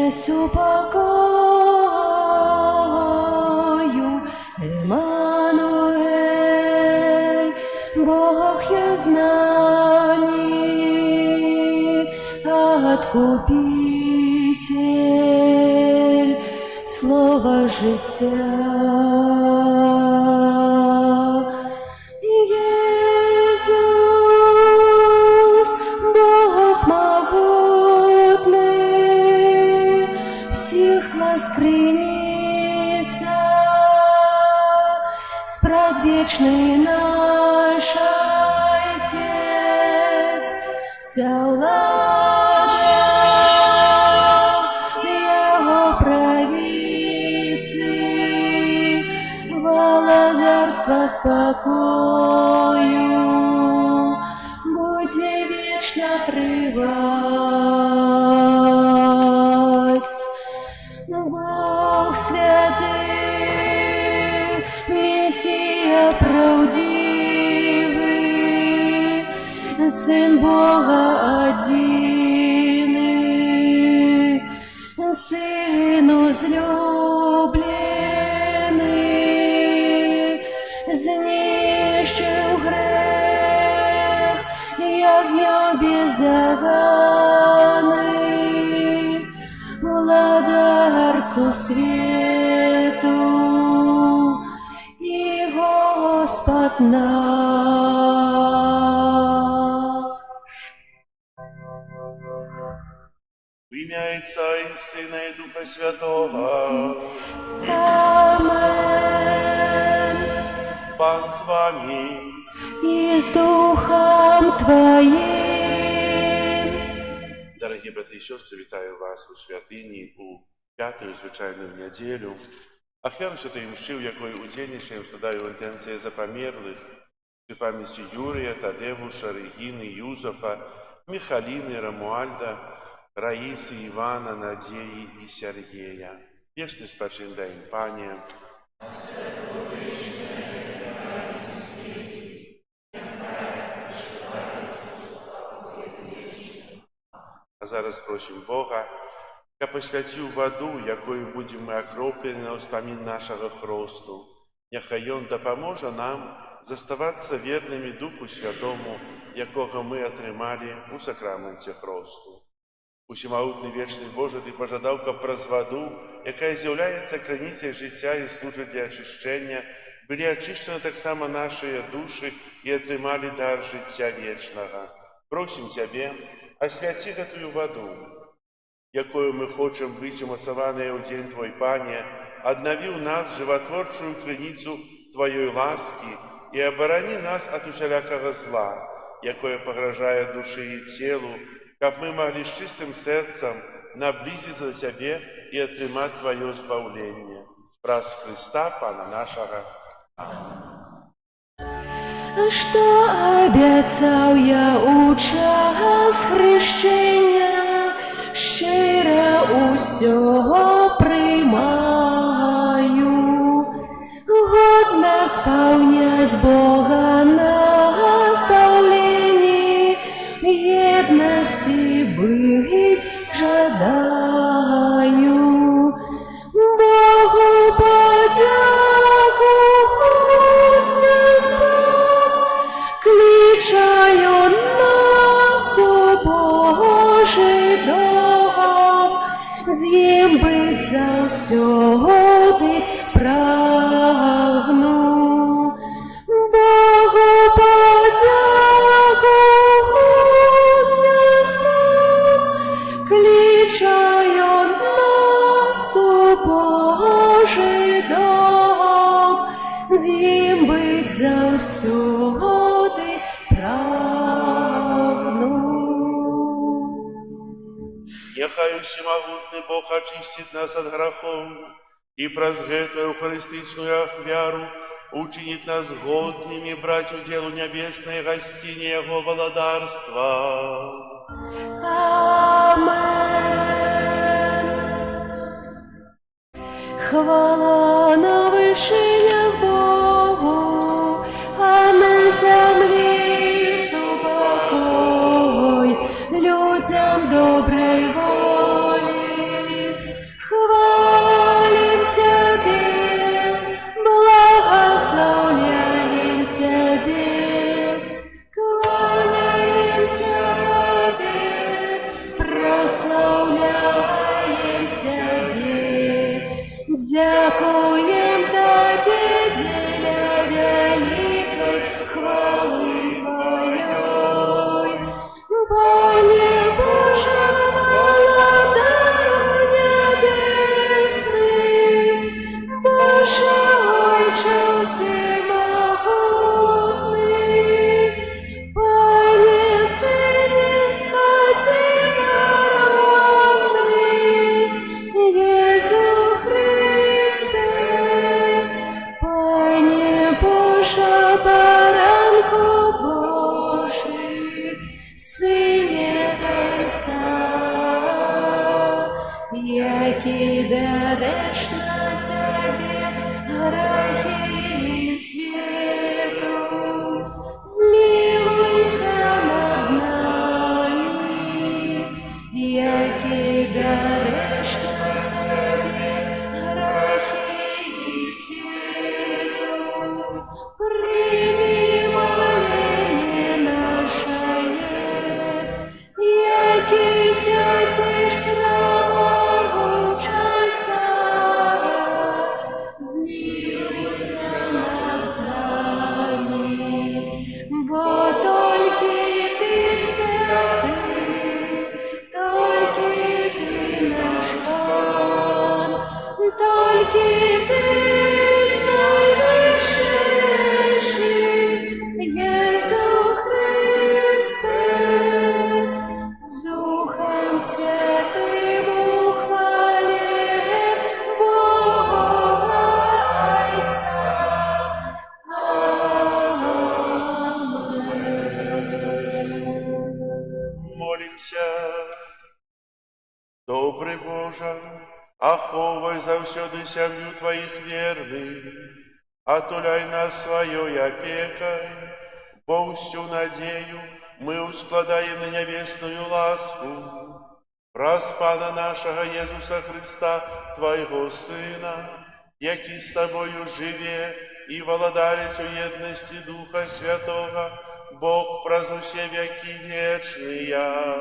несу покою, Еммануэль, Бог я з нами, Откупитель, Слово життя. Єсус, Бог могутний, всіх ласкриниться, спрадвечный наш Отец, вся влада Его правицы, володарство спокою, буде вечно тривать. Бог святый, Мессия правдивый, Сын Бога одиный, Сын узлюбленный, знищив грех, ягнё беззаганный, владарству свету и Господь наш. В ім'я Отця і Сина і Духа Святого. Амен. Пан з вами. И с Духом Твоим. Дорогі брати і сестри, вітаю вас у святині у п'яту звичайну неділю. Ахвяру святої мши, в якої удільнішаємо, складаю інтенція за померлих, при пам'яті Юрія, Тадевуша, Регіни, Юзефа, Михаліни, Рамуальда, Раїси, Івана, Надії і Сергія. Вічний спачин дай їм, Пані. А зараз просим Бога, я посвятив воду, якою будемо ми окроплені на успомін нашого хресту. Нехай Он допоможе нам заставатися вірними Духу Святому, якого ми отримали у сакраменті хресту. Усімогутний вічний Боже, Ти пожадав, щоб праз воду, яка з'являється краницею життя і служить для очищення, були очищені так само наші душі і отримали дар життя вічного. Просим Тебе, освяти эту воду, якою ми хочемо бути умацовані у день Твой, Пане, обнови у нас животворчую криницю Твоєї ласки і оборони нас от усялякого зла, якое погрожає душі і тілу, щоб ми могли з чистим серцем наблизиться до Тебе і отримати Твое збавлення. Спрас Христа, Пана нашего. Что обіцяв я у час хрещення, щиро усього приймаю, годно сповнять Бога наставлені, в єдності бить жадаю. Богу подяку вознесу, кличаю нас у Божий дом, з ним бить завсёди прагну. Богу подяку вознесу, кличаю нас у Божий дом, з ним бить завсёди прагну. Нехай всемогутний Бог очистит нас от грехов и праз гэту евхаристичную ахвяру учинит нас годными брать уделу небесной гостине Его володарства. Амен. Хвала на вишинях Богу, а на землі супокой людям доброї волі. Отуляй нас своей опекой, бо всю надею мы ускладаем на небесную ласку. Праз Пана нашего Иисуса Христа, Твоего Сына, який с Тобою живе и владарец у едности Духа Святого, Бог праз усе веки вечные.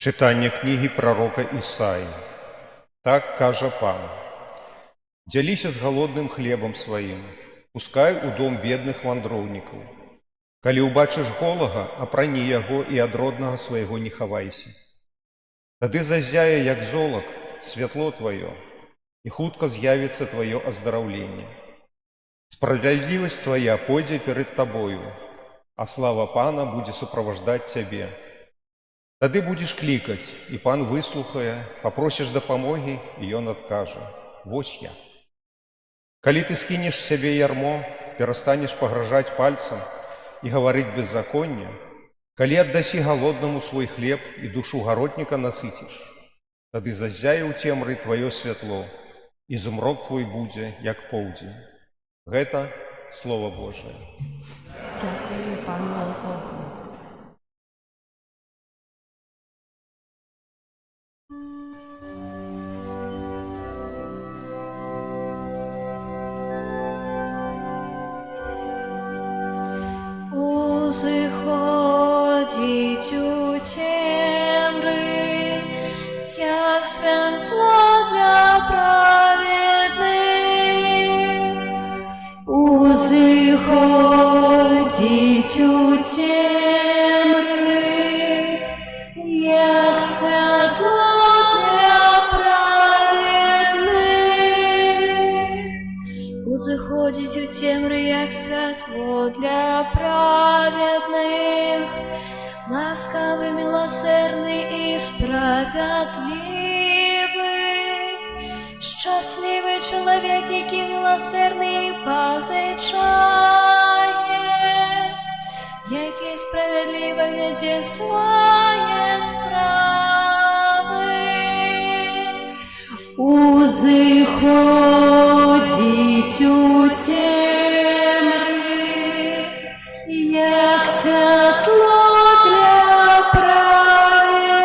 Читання книги пророка Ісаї. Так каже Пан: «Дзяліся з галодным хлебам сваім, пускай у дом бедных вандроўнікаў. Калі ўбачыш голага, апрані яго і ад роднага свайго не хавайся. Тады зазяе, як золак, святло тваё, і хутка з'явіцца тваё аздараўленне. Справядлівасць твая пойдзе перад табою, а слава Пана будзе суправаждаць цябе. Тады будзеш клікаць, і Пан выслухае, папросіш дапамогі, і Ён адкажа: вось я. Калі ты скінеш з сябе ярмо, перастанеш пагражаць пальцам і гаварыць беззаконне, калі аддасі галоднаму свой хлеб і душу гаротніка насыціш, тады зазяе ў цемры тваё святло, і змрок твой будзе, як поўдзень». Гэта Слова Божае. Дякую, Пану Богу. Узыходить у темры, як світло для праведних. Узыходить у темры, як світло для праведних. Узыходить у темры, як світло для праведных. Ласкавый, милосердный и справедливый. Счастливый человек, який милосердний і позичає, який справедливо веде своє справи. Узыходить у темры, як світло для праведних.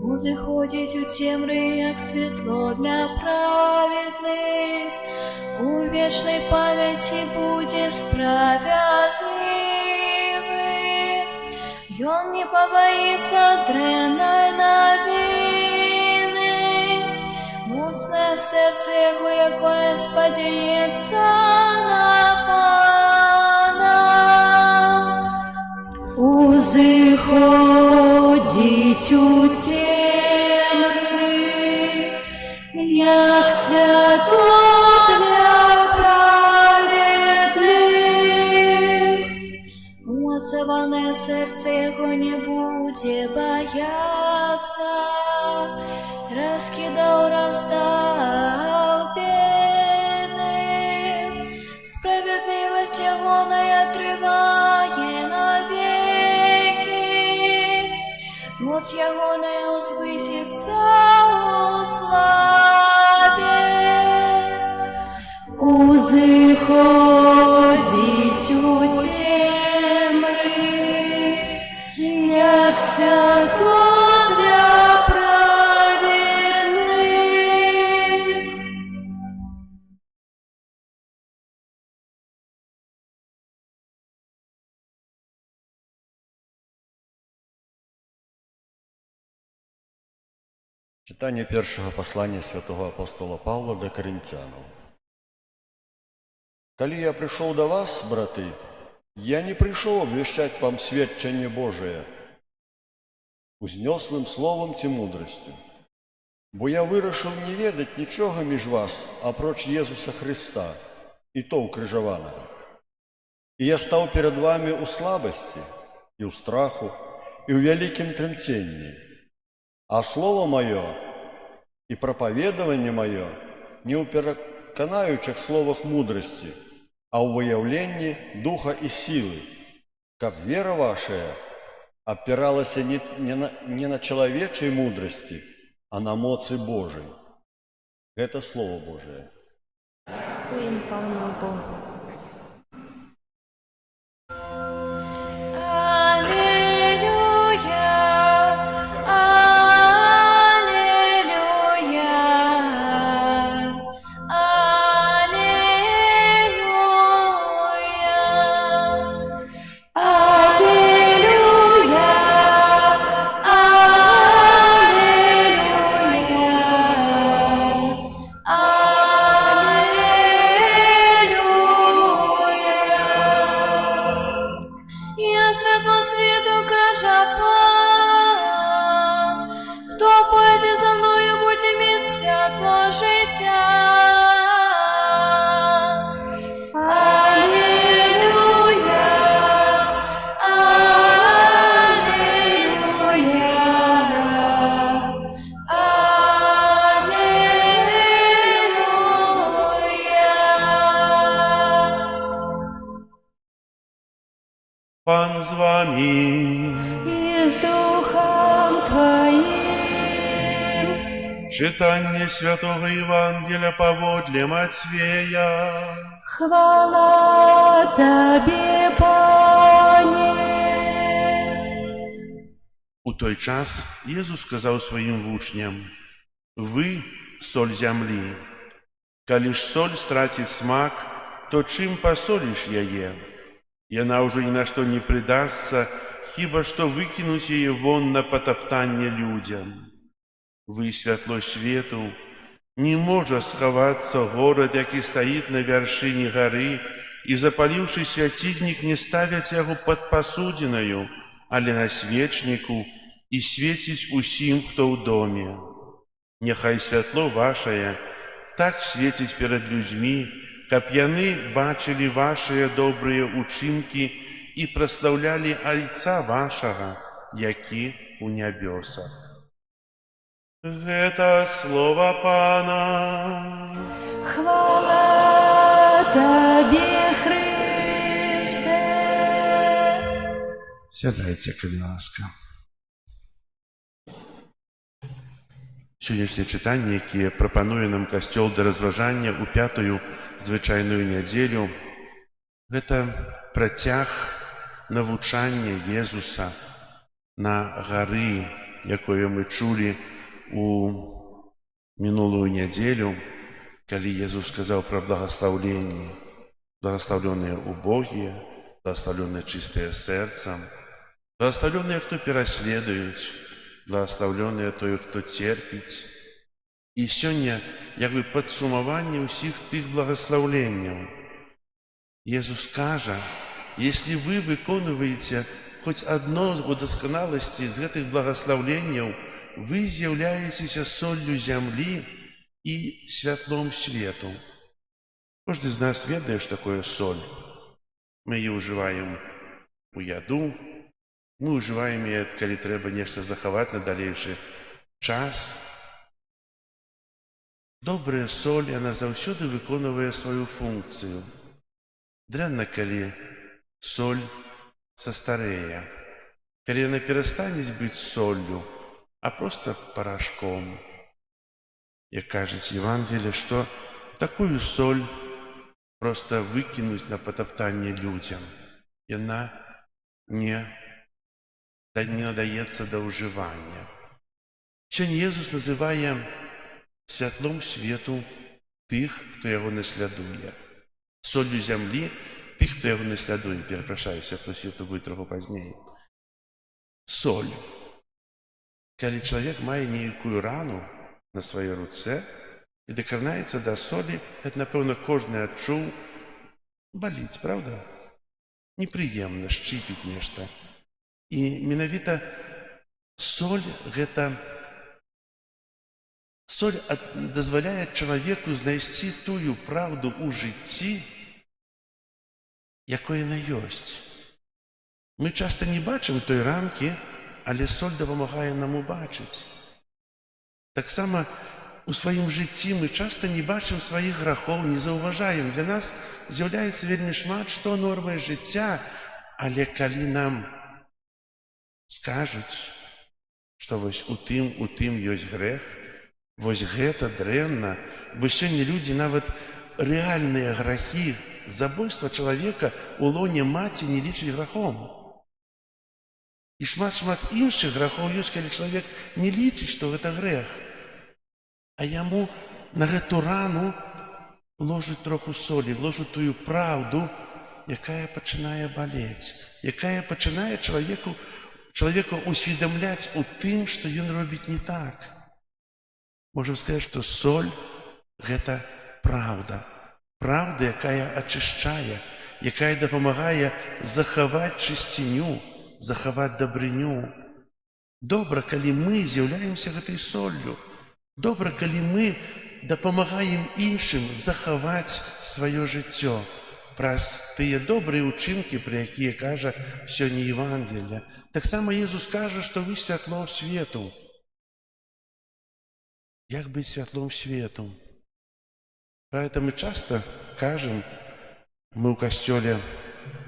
Узыходить у темры, як світло для праведних. У вечной памяти будет справедливый. Он не побоится дрянной новины. Моцное серце его, якое сподівається на Пана. Узыходить у темры, як світло для праведних. Умацоване серце його не буде бояться, раскидал, раздал бедным. Справедливость его не отрыває навеки. Моц его не узвысится у славе. Узыходить у темры, як світло для праведних. Читання першого послання святого апостола Павла до Коринтянам. «Коли я пришел до вас, браты, я не пришел обвещать вам сведчение Божие, узнеслым словом те мудростью, бо я вирішив не ведать нічого між вас, апроч Єсуса Христа, і то укрижованого. И я стал перед вами у слабости, и у страху, и у великим тремтении. А слово мое и проповедование мое не канаючых словах мудрости, а ў выяўленні духа і сілы, каб вера вашая опиралася не на человечей мудрости, а на моцы Божией. Это Слово Божие. Дякуємо Пану Богу. Світло світу каже Пан, хто пойде за мною, буде мати світло життя. Алілуя, алілуя, алілуя. Пан з вами. И с Духом Твоим. Читание Святого Евангелия поводле Матфея. Хвала Тебе, Пане. У той час Езус сказал своим вучням: «Вы – соль земли. Коли ж соль стратит смак, то чим посолишь яе? И она уже ни на что не придастся, хіба что выкинуть ее вон на потоптание людям. Вы святло свету, не может сховаться город, який стоит на вершине горы, и запаливший святильник не ставят его под посудиною, але на свечнику, и светить усім, кто в доме. Нехай святло ваше так светить перед людьми, каб яны бачили ваши добрые учинки и прославляли Отца вашего, які у небесах». Это слово Пана. Хвала Тебе, Христе. Сядайте, коли ласка. Сьогоднішнє читання, яке пропонує нам Костёл до розважання у п'ятую звичайную неділю, гэта працяг навучання Езуса на гары, якое мы чулі у мінулую неділю, калі Езус сказаў пра благословленне. Благословленные убогие, благословленные чистые сердцем, благословленные, кто переследують, благословленные той, хто терпіць. І сёння, якби падсумаванне ўсіх тых благословленняў. Езус кажа: если вы выконываете хоть одно з досканаласці з гэтых благословленняў, вы з'яўляецеся соллю зямлі і святлом свету. Кожны з нас ведае, што такое соль. Мы ее ўжываем у яду, мы ўжываем яе, калі трэба нешта захаваць на далейшы час. Добрая соль, яна заўсёды выконвае сваю функцыю. Дрэнна, калі соль састарэе, калі яна перастане быць соллю, а просто порошком. Як кажуць Евангелие, што такую соль просто выкинуть на потоптание людям. Яна не надаецца да ўжывання. Сёння Езус называе святлом свету тых, хто яго наслядуе. Солью зямлі тых, хто яго наслядуе. Перапрашаю, святло свету будет троху пазней. Соль. Калі чалавек мае нейкую рану на сваёй руцэ і дакранаецца да солі, гэта, напэўна, кожны адчуў, баліць, правда? Непрыемна, шчыпіць нешта. І менавіта соль гэта... Соль дазваляе чалавеку знайсці тую праўду ў жыцці, якой яна ёсць. Мы часта не бачым той рамкі, але соль дапамагае нам убачыць. Таксама у сваім жыцці мы часта не бачым сваіх грахоў, не заўважаем. Для нас з'яўляецца вельмі шмат што нормай жыцця, але калі нам скажуць, што вось у тым ёсць грэх, вось гэта дрэнна, бо сёння людзі нават рэальныя грахі, забойства чалавека у лоне маці не лічаць грахом. І шмат іншых грахоў ёсць, калі чалавек не лічыць, што гэта грэх, а яму на гэту рану ложаць троху солі, ложаць тую праўду, якая пачынае балець, якая пачынае чалавека усведамляць у тым, што ён робіць не так. Можам сказаць, што соль – гэта праўда. Праўда, якая ачышчае, якая дапамагае захаваць чысціню, захаваць дабрыню. Добра, калі мы з'яўляемся гэтай соллю. Добра, калі мы дапамагаем іншым захаваць сваё жыццё праз тыя добрыя ўчынкі, пра якія кажа сёння Евангелие. Таксама Езус кажа, што вы святло свету. Як быць святлом свету? Пра гэта мы часта кажам, мы ў касцёле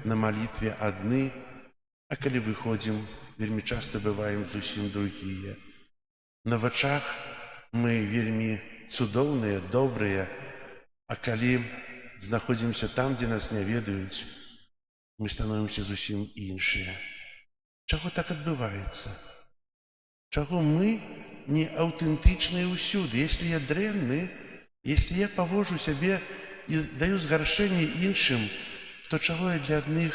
на малітве адны, а калі выходзім, вельмі часта бываем зусім другія. На вачах мы вельмі цудоўныя, добрыя, а калі знаходзімся там, дзе нас не ведаюць, мы становімся зусім іншыя. Чаго так адбываецца? Чаго мы не аўтэнтычныя ўсюды? Если я дрэнны, если я паводжу сябе і даю згаршэнне іншым, то чаго я для адных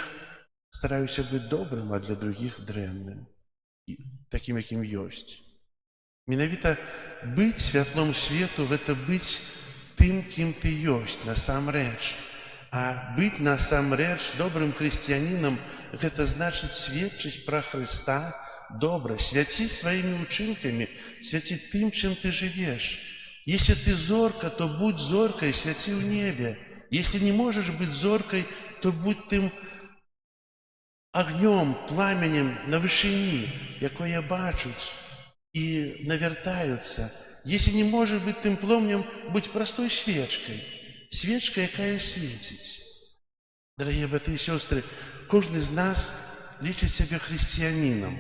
стараюся быць добрым, а для другіх дрэнным, такім, якім ёсць? Менавіта быць святлом свету – гэта быць тым, кім ты ёсць насамрэч. А быць насамрэч добрым хрысціянінам – гэта значыць сведчыць пра Хрыста добра, свяціць сваімі ўчынкамі, свяціць тым, чым ты жывеш. Если ты зорка, то будь зоркой, свяці ў небе. Если не можаш быць зоркай, то будь тым агнём, пламенем на вышыні, якое бачуць и навертаются. Если не можешь быть тем пламенем, будь простой свечкой. Свечка, якая светить. Дорогие браты и сестры, каждый из нас лічыць себя христианином.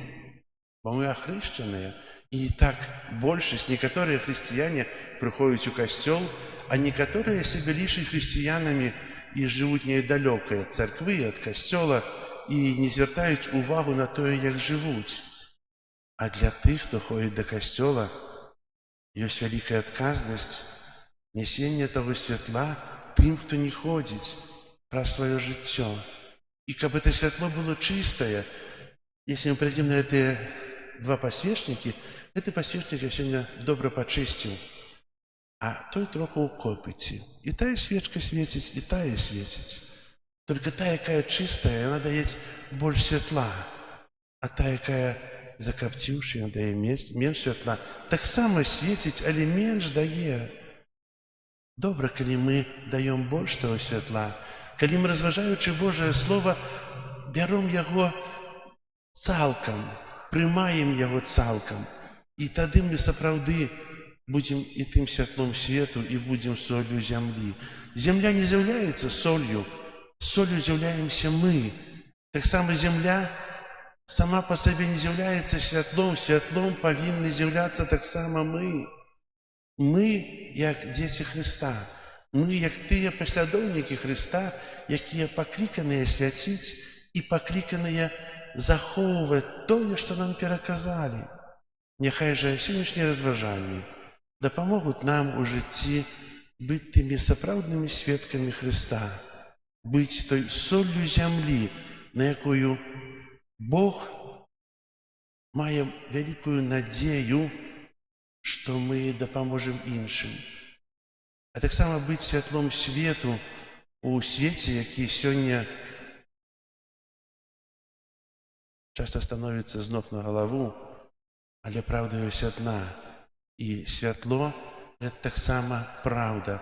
Бо мы охрещенные, и так большасць, некоторые христиане приходят у костел, а некоторые себя лічаць христианами и живут недалеко от церкви, от костела, и не звертаюць увагу на то, як живут. А для тых, хто ходит до костела, ёсць вялікая адказнасць нясення того святла тым, хто не ходзіць праз сваё жыццё. И каб это святло было чистое, если мы пройдем на эти два подсвечники, этот подсвечник я сегодня добро почистил, а той троху у копоти. И тая свечка светить, и тая светить. Только та, якая чистая, она дает больше светла, а та, якая закоптившая, она дает меньше светла. Так само светить, але меньше дае. Добра, калі мы даем больше того светла, калі мы, разважаючы Божие Слово, бяром яго цалкам, прымаем яго цалкам, і тады мы сапраўды будем і тым святлом свету, і будем солью зямлі. Земля не з'яўляецца солью, солью з'яўляемся мы. Так само земля сама по себе не з'яўляецца святлом, святлом павінны з'яўляцца так само мы. Мы, як дзеці Христа, мы, як тыя паслядоўнікі Христа, якія пакліканыя свяціць і пакліканыя захоўваць тое, што нам пераказалі. Няхай жа сённяшнія разважанні дапамогуць нам у жыцці быць тымі сапраўднымі сведкамі Христа, быць той соллю зямлі, на якую Бог мае вялікую надзею, што мы дапаможам іншым. А таксама быць святлом свету у свеце, які сёння часта становіцца з ног на галаву, але праўда ёсць адна. І святло – гэта таксама праўда.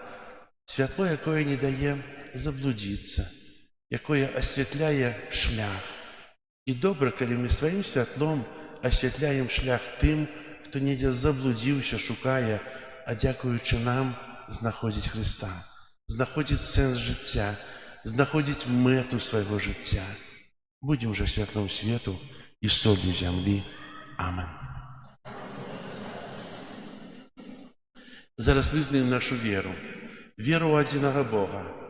Святло, якое не дае заблудзіцца, якое асвятляе шлях. І добра, калі мы сваім святлом асвятляем шлях тым, хто недзе заблудзіўся, шукае а дякуючи нам, знаходить Христа, знаходить сенс життя, знаходить мету свого життя. Будем же світлом світу і солью землі. Амен. Зараз визнаємо нашу віру. Віру у одиного Бога.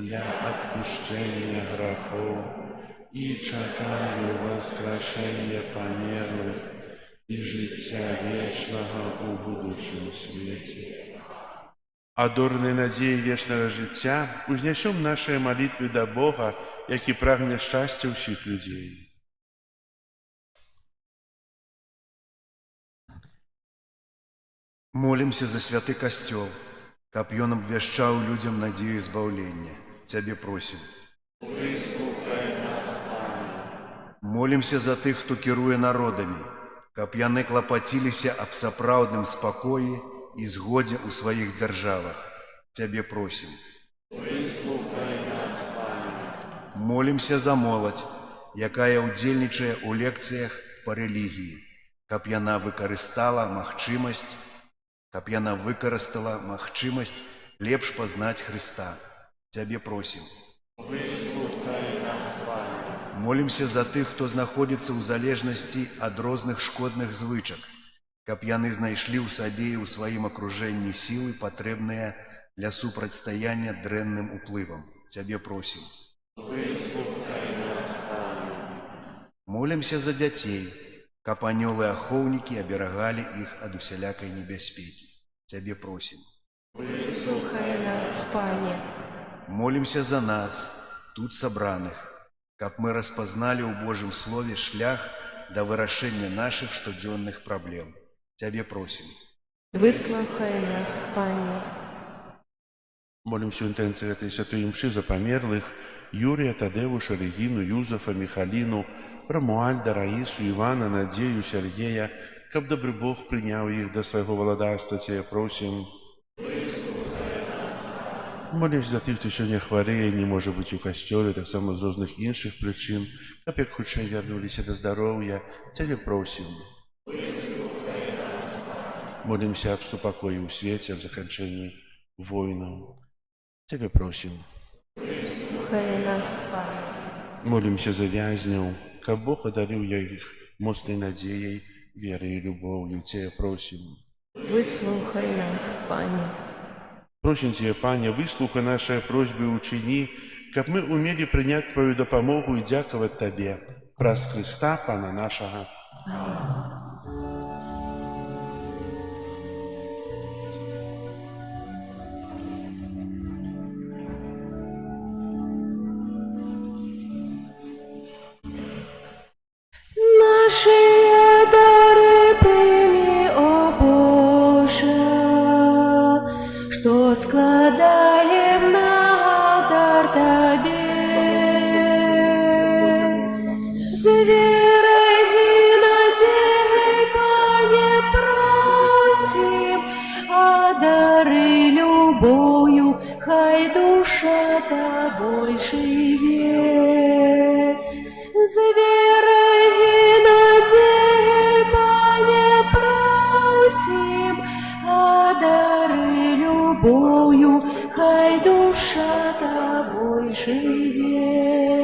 Для отпущения грехов и чекаю воскрешения померлых и життя вечного у будущем свете. Адорний надії вічного життя, узнясем наші молитви до Бога, який прагне щастя всіх людей. Молимся за святы костел, каб ён абвяшчаў людям надею избавления. Цябе просим. Выслухай нас, Пане. Молимся за тых, хто кіруе народамі, каб яны клапаціліся аб сапраўдным спакоі і згодзе ў сваіх дзяржавах. Цябе просим. Выслухай нас, Пане. Молимся за моладзь, якая ўдзельнічае ў лекцыях па рэлігіі, каб яна выкарыстала магчымасць лепш пазнаць Хрыста. Цябе просим. Выслухай нас, Пане. Молимся за тых, хто знаходзіцца ў залежнасці ад розных шкодных звычак, каб яны знайшлі ў сабе і ў сваім акружэнні сілы, патрэбныя для супрацьстаяння дрэнным уплывам. Цябе просим. Выслухай нас, Пане. Молимся за дзяцей, каб анёлы-ахоўнікі аберагалі іх ад усялякай небяспекі. Цябе просим. Выслухай нас, Пане. Молимся за нас, тут сабраных, каб мы распазналі ў Божым Слове шлях да вырашэння нашых штодзённых праблем. Цябе просим. Выслухай нас, Пане. Молимся в интенции этой святой мши за померлых Юрия, Тадеуша, Регину, Юзефа, Михалину, Рамуальда, Раису, Ивана, Надею, Сергея, каб добрый Бог принял их до своего владарства. Тебе просим. Молимся за тих, хто сьогодні хворіє, не може бути у костьолі, так само з різних інших причин, каб як хутчэй вернулися до здоров'я. Тебе просим. Молимся об супокої у світі, об закінченні войну. Тебе просим. Выслухай нас, Пане. Молимся за вязнів, каб Бог одарив їх моцною надією, вірою і любов'ю. Тебе просим. Выслухай нас, Пане. Просим Тебя, Пане, выслухай наши просьбы и учини, как мы умели принять Твою допомогу и дяковать Тебе. Праз Христа, Пана нашего. Большие дары прими, о Боже, что складаем на алтарь Тебе. С верой и надеждой, Пане, просим, а дары любовью, хай душа Тобой живет. С верой и надеждой, Пане, просим, а дары любовью, хай душа Тобой живет.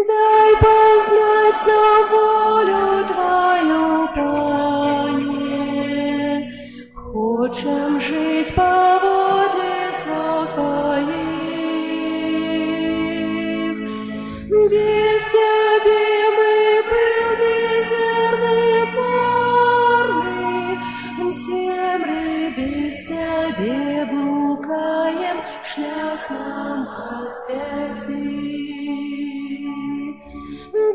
Дай познать нам волю Твою, Пане, хочем жить поводле слов Твоих. Без Тебя мы был мизерный, марный, темры без Тебя блукаем, шлях нам освети.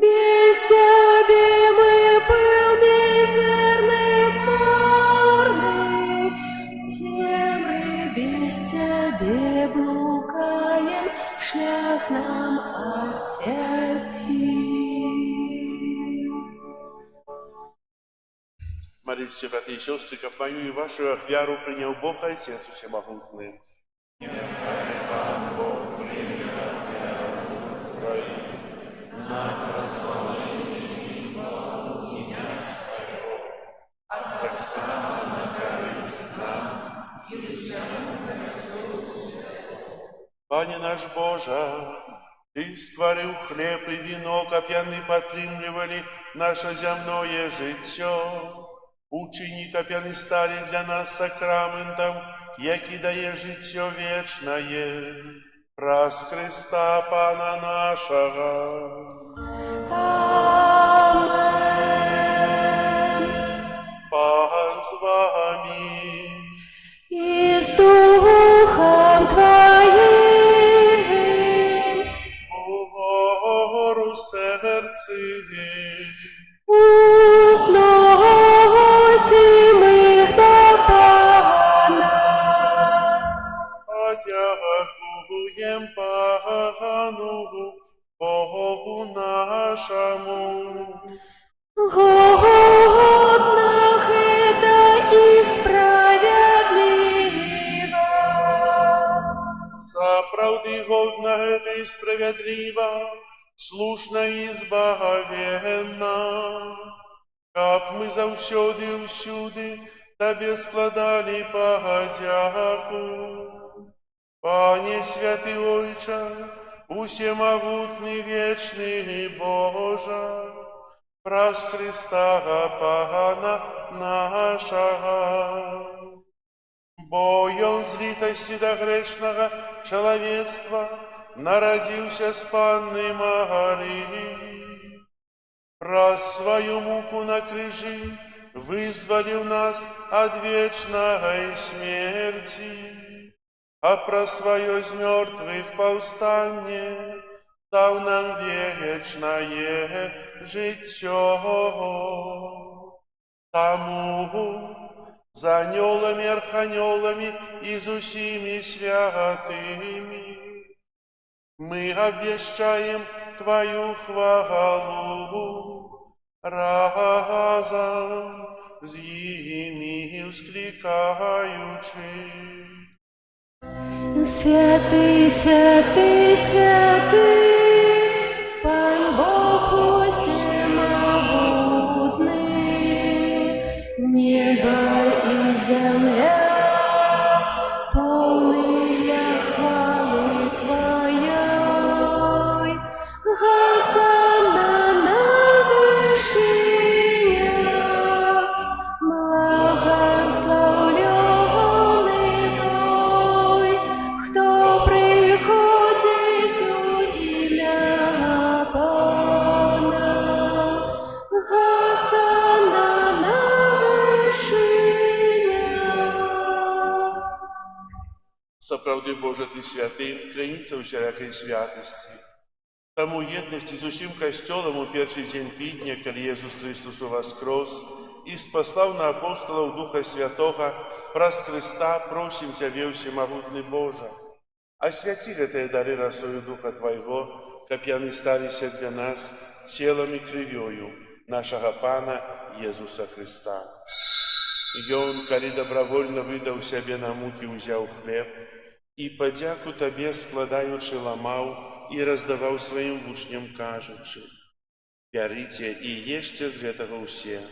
Без Тебя мы был мизерный, марный, темры без Тебя блукаем, шлях нам освети. Молитесь, братья и сестры, как мою и вашу ахвяру принял Бог Отец Всемогутный. Пане наш Боже, Ты створил хлеб и вино, как яны підтримували наше земное життя. Учені, как яны стали для нас сакраментом, який дає життя вечное. Праз Христа Пана нашого. Амен. Пан з вами. И с Духом Твоим. Угору серці. Узносим их до Пана. Подякуєм Пану, Богу нашому. Годно это и справедливо. Заправди годно это и справедливо, слушно и збагавенно, как мы завсёды и всюди Тебе складали подяку. Пане святый Ойче, усемогутный вечный Боже, праз Христа Пана нашего, боем злитости до грешного человечества народился с Панны Марии, праз свою муку на крижи вызволил нас от вечной смерти, а про свое из мертвых повстание дал нам вечное життя. Тому за анёлами, арханёлами и с усими святыми мы обвещаем Твою хвалу, разом с ими вскликаючи. Святый, святый, святый, Пан Бог всемогутный, небо и земля, полные хвалы Твоей. Хосанна на вершинах, благословленный Той, кто приходит у имя Пана. Хосанна на вершинах. Соправди Боже, Ты святым, криниця усілякої святості. Таму єднасці з усім касцёлам у першы дзень тыдня, калі Езус Христос уваскрос і спаслаў на апостолаў Духа Святога, праз Христа просім Цябе, усемагутны Божа. Асвяці гэтыя дары расою Духа Твайго, каб яны сталіся для нас целам і крывёю нашага Пана Езуса Христа. Ён, калі добравольна выдаў сябе на мукі, узяў хлеб і падзяку Табе складаючы ламаў і раздаваў сваім вучням, кажучы: «Бярыце і ешце з гэтага ўсе,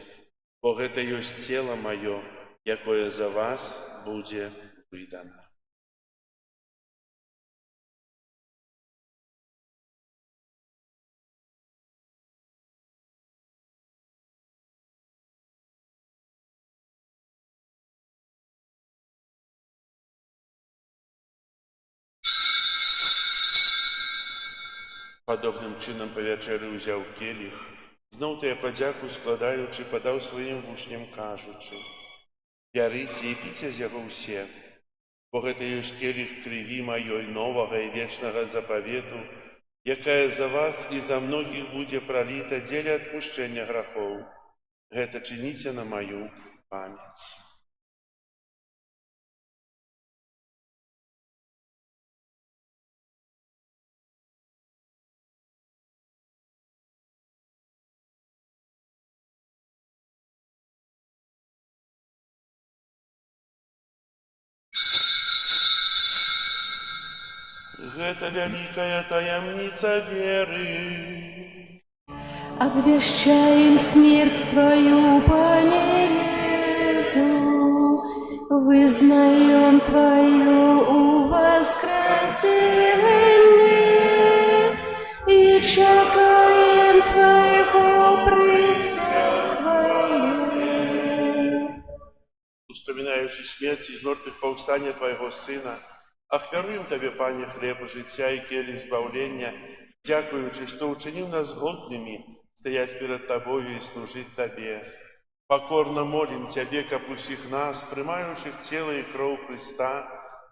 бо гэта ёсць цела маё, якое за вас будзе выдана». Падобным чынам па вячэры ўзяў келіх, зноў тыя падзяку складаючы, падаў сваім вучням, кажучы: «Бярыце і піце з яго ўсе, бо гэта ёсць келіх крыві маёй новага і вечнага запавету, якая за вас і за многіх будзе праліта дзеля адпушчэння грахоў. Гэта чыніце на маю памяць». Гэта вялікая таямніца веры. Обвещаем смерть Твою, Пане Иисус, вызнаем Твое воскресение и чекаем Твоего преступления. Успоминаючи смерть из мертвых повстания Твоего Сына, ахвяруем Табе, Пане, хлеб життя і келих збавлення, дякуючи, що учинив нас годними стоять перед Тобою и служить Табе. Покорно молим Тебе, каб усіх нас, приймаючих тіло і кров Христа,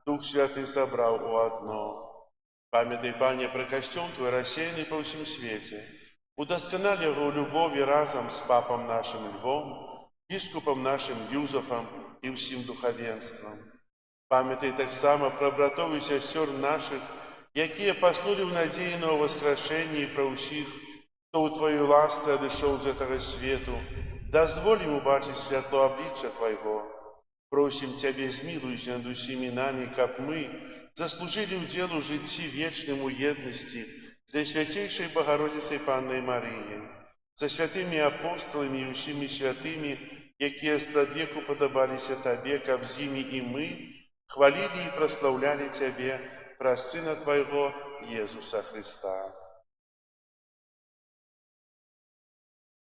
Дух Святый собрал у одно. Памятай, Пане, про костюм Твой рассеянный по всем свете. Удосконали его любови разом с Папом нашим Львом, Біскупом нашим Юзофом и всім духовенством. Памятай так само про братов и сестер наших, якія паснули в надеї на воскрешение, и про усіх, хто у Твою ласці одышоў з этого свету. Дозволим убачить святло обличчя Твоего. Просим Тебе, змилуйся над усіми нами, каб мы заслужили уделу житті вечным у єдності з Найсвятейшей Богородицей Панной Марией, со святыми апостолами и усіми святыми, якія спрадвеку подобалися Табе, каб з ими и мы хвалили и прославляли Тебе праз Сына Твоего Иисуса Христа.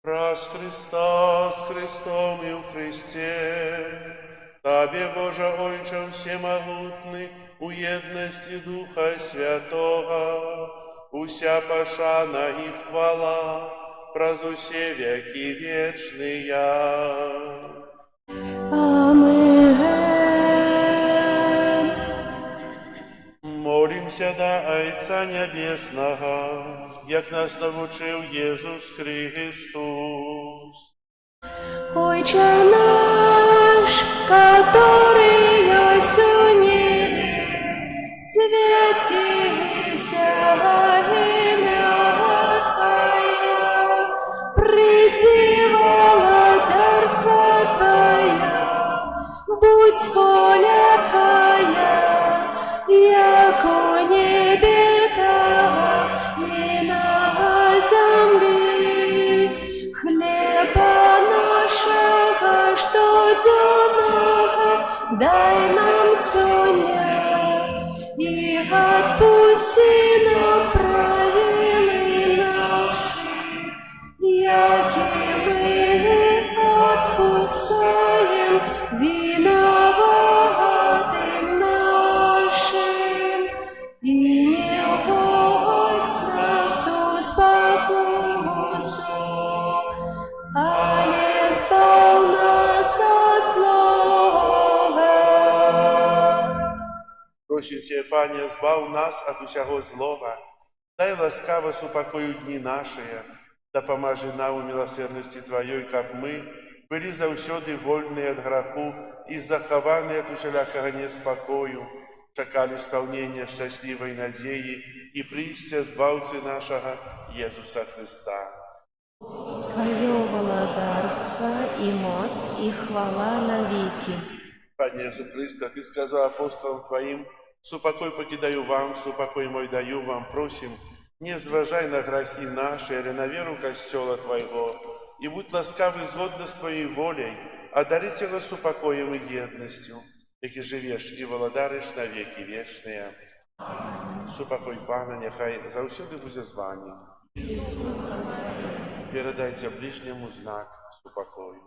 Праз Христа, с Христом и у Христе, Табе, Боже, Ойче всемогутный, у едности Духа Святого, уся пошана и хвала, праз усе веки вечные. Амен. Молимся до Отца Небесного, як нас навчив Єсус Христос. Отче наш, который есть у небе, святися имя Твое, приди владарство Твое, будь воля Твоя, як у небе, так и на земле. Хлеба нашего штоденного дай нам сегодня, и отпусти нам провины наши, яки мы отпускаем виноватым нашим, и не вводь нас в спокусу, але збав нас от злого. Просим Тебе, Пане, збав нас от усяго злого, дай ласкаво супокою дни наши, да поможи нам у милосердности Твоей, как мы были заўсёды вольные от граху и захованные от усялякого неспокою, чакали исполнения счастливой надеи и прийстя Збавцы нашего Иисуса Христа. Твое владарство и моц, и хвала навеки. Пане Иисус Христе, Ты сказал апостолам Твоим: «Супокой покидаю вам, супокой мой даю вам, просим, не зважай на грехи наши, или на веру Костела Твоего, и будь ласкавый згодно с Твоей волей, а дари Тебя супокоем и едностью, яки живешь и володариш на веки вечные». Супокой Пана нехай заўсёды будзе з вами. Передайте ближнему знак супокою.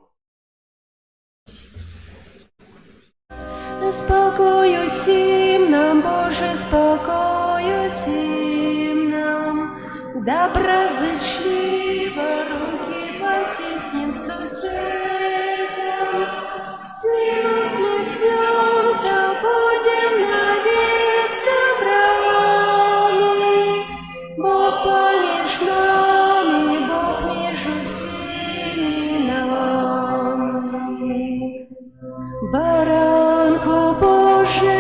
Спокою всім нам, Боже, спокою всім нам, доброзичливо руки потиснем сусідям, всі усміхнемся, будем навек собраны, Бог поміж нами, Бог між усіми нами. Баранко Боже,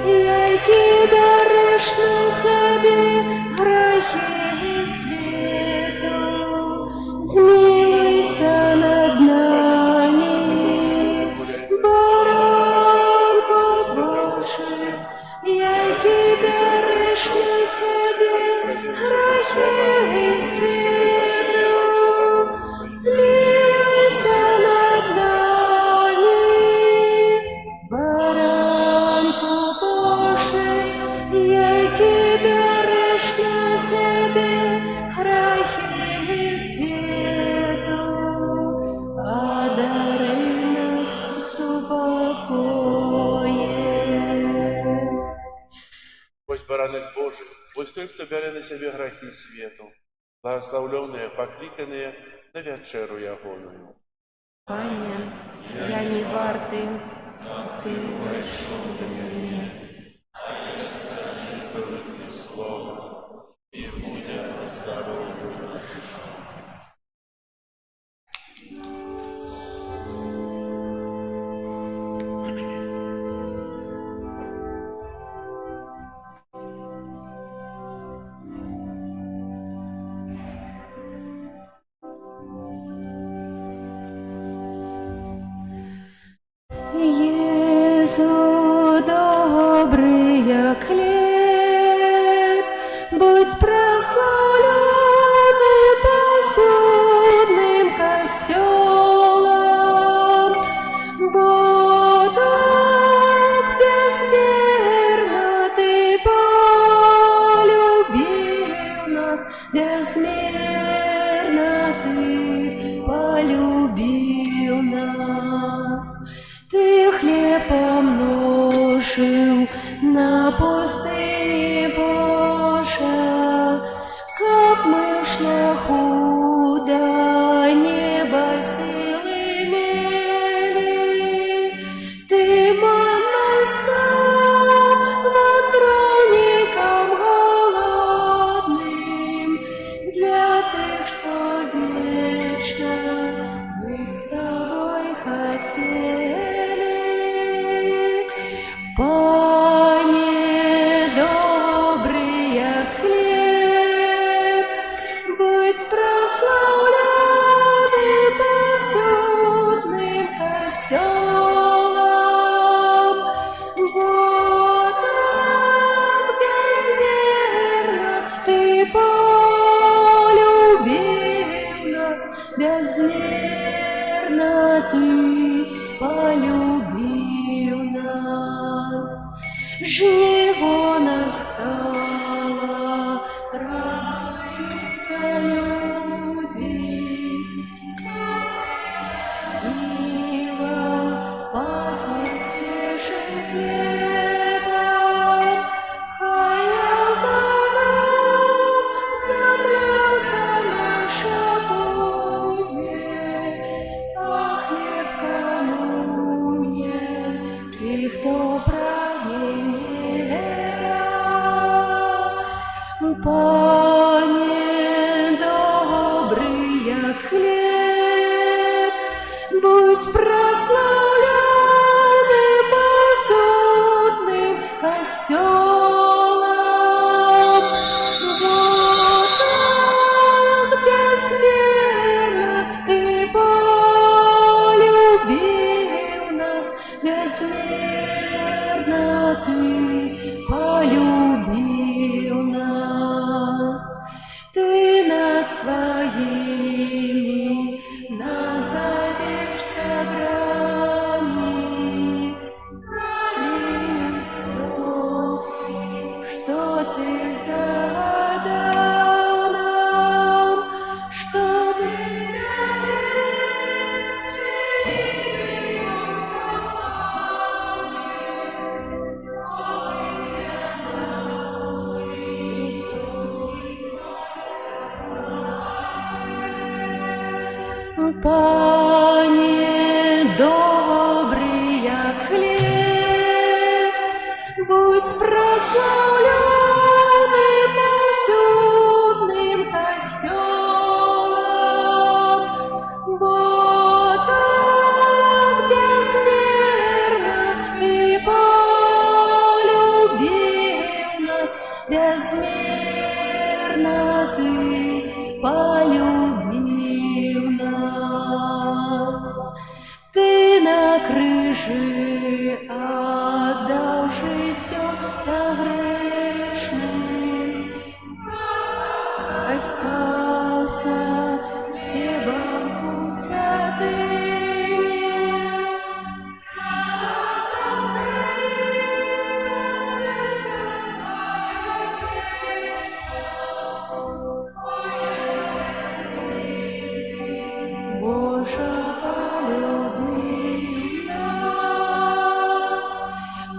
який береш на себе грехи світу, змилуйся над нами. Баранко Боже, який береш на себе грехи світу, змилуйся над нами. Баранко Боже, який береш на себе грехи світу, одари нас супокоєм. Пусть баранок Божий, пусть той, кто бере на себе грехи свету, благословленные, покликанные на вечеру ягоную. Пане, я не вартий, Ти прийшов до мене. Єсу добрий, як хліб, будь прославлений повсюдним костьолом, бо так безмірно ти полюбив нас, безмірно ти полюбив нас. Ты хлеб помножил на пустыне Божа, как Пане добрый, як хлеб, будь прославлены посудным костелом. Вот так безмерно ты полюбил нас, безмерно ты полюбил нас. Ты нас своими назовешь собрами. Что ты загадал нам, чтобы Пане добрый, як хлеб, будь прославлены посудным костелом, бо так безмерно ты полюбил нас, безмерно ты полюбил нас. Ты на крыжи отдал житье для грешных, остался хлебом святыни. Боже, полюби нас,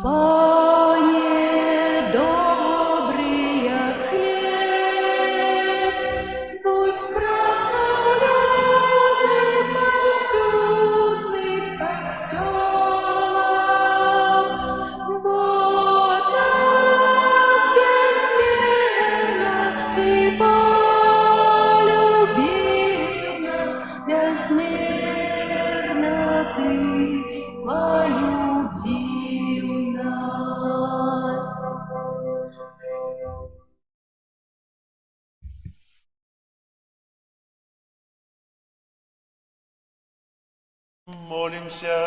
Пане добрый, як хлеб, будь прославлены посудным костелом, бо так безмерно ты полюбил нас, безмерно ты полюбил нас. Молимся.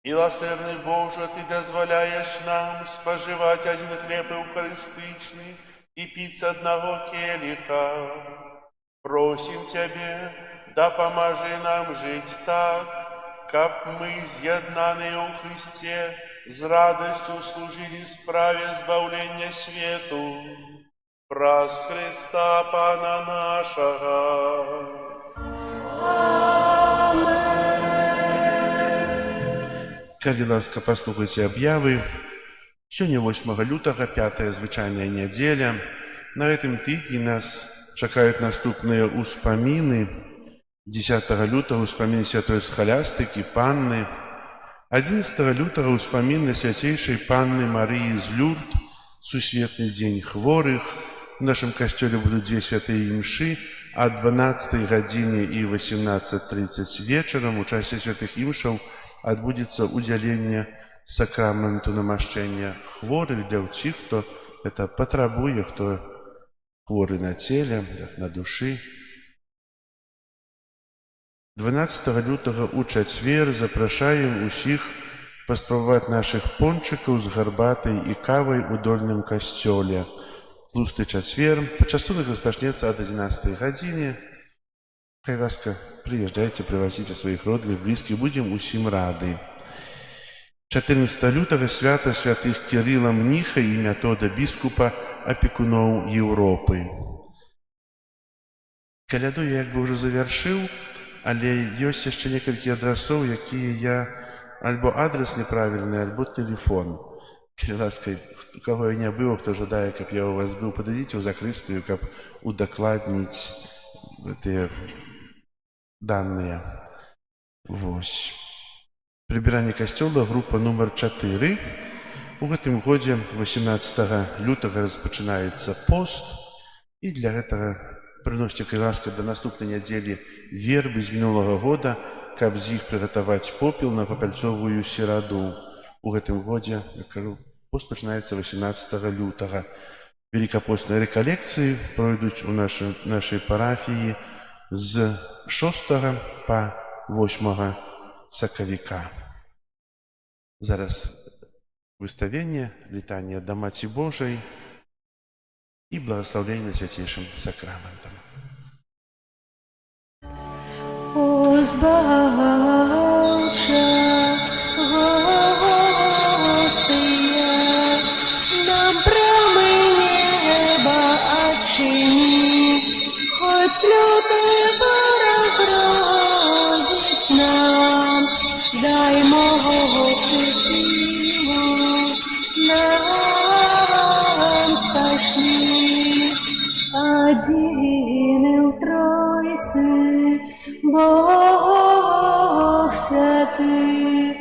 Милосердный Боже, Ты дозволяешь нам споживать один хлеб евхаристичный и пить с одного келиха. Просим Тебе, да поможи нам жить так, как мы, з'єднані у Христе, с радостью служили справе збавлення свету. Праз Христа Пана нашего. Калі ласка, паслухайце аб'явы. Сёння 8 лютага, 5-я звычайная нядзеля. На гэтым тыдні нас чакаюць наступныя ўспаміны. 10 лютага ўспаміны святой схалястыкі, Панны. 11 лютага ўспамін на свяцейшай Панны Марыі з Люрд, сусветны дзень хворых. У нашым касцёле будуць две святыя імшы ад 12 гадзіне і 18:30 вечарам. У часе святых імшаў адбудзецца ўдзяленне сакраменту намашчэння хворых для ўсіх, хто гэта патрабуе, хто хворы на целе, на душы. 12 лютага ў чацвер запрашаем усіх паспрабаваць нашых пончыкаў з гарбатай і кавай у дольным касцёле. Тлусты чацвер. Пачастунак распачнецца ад 11 гадзіне. Хай ласка, прыязджайце, прывазіце сваіх родных, блізкіх, будзем усім рады. 14 лютага свята святых Кірыла Мніха і Метода біскупа, апекуноў Еўропы. Каляду я як бы ўжо завяршыў, але ёсць яшчэ некалькі адрасоў, якія я альбо адрес неправільны, альбо тэлефон. Калі ласка, у каго я не быў, хто жадае, каб я у вас быў, падыдзіце ў закрыстыю, каб удакладніць гэтыя данные. Вось. Прибирание костела, группа номер 4. У гэтым годзе 18 лютага распачынаецца пост, і для гэтага прыносьце ласка да наступнай нядзелі вербы з мінулага года, каб з іх прыгатаваць попел на папальцовую сераду. У гэтым годзе, як кажу, пост пачынаецца 18 лютага. Великапостныя рэкалекцыі пройдуць у нашай парафіі з 6 па 8 сакавіка. Зараз выставленне, літанне да Маці Божай і благаслаўленне свяцейшым сакраментам. О, збавча, Господи, нам брамы неба отчини, хоть лютый ворог грозит нам, дай могучую силу нам пошли. Один в Троице Бог святый,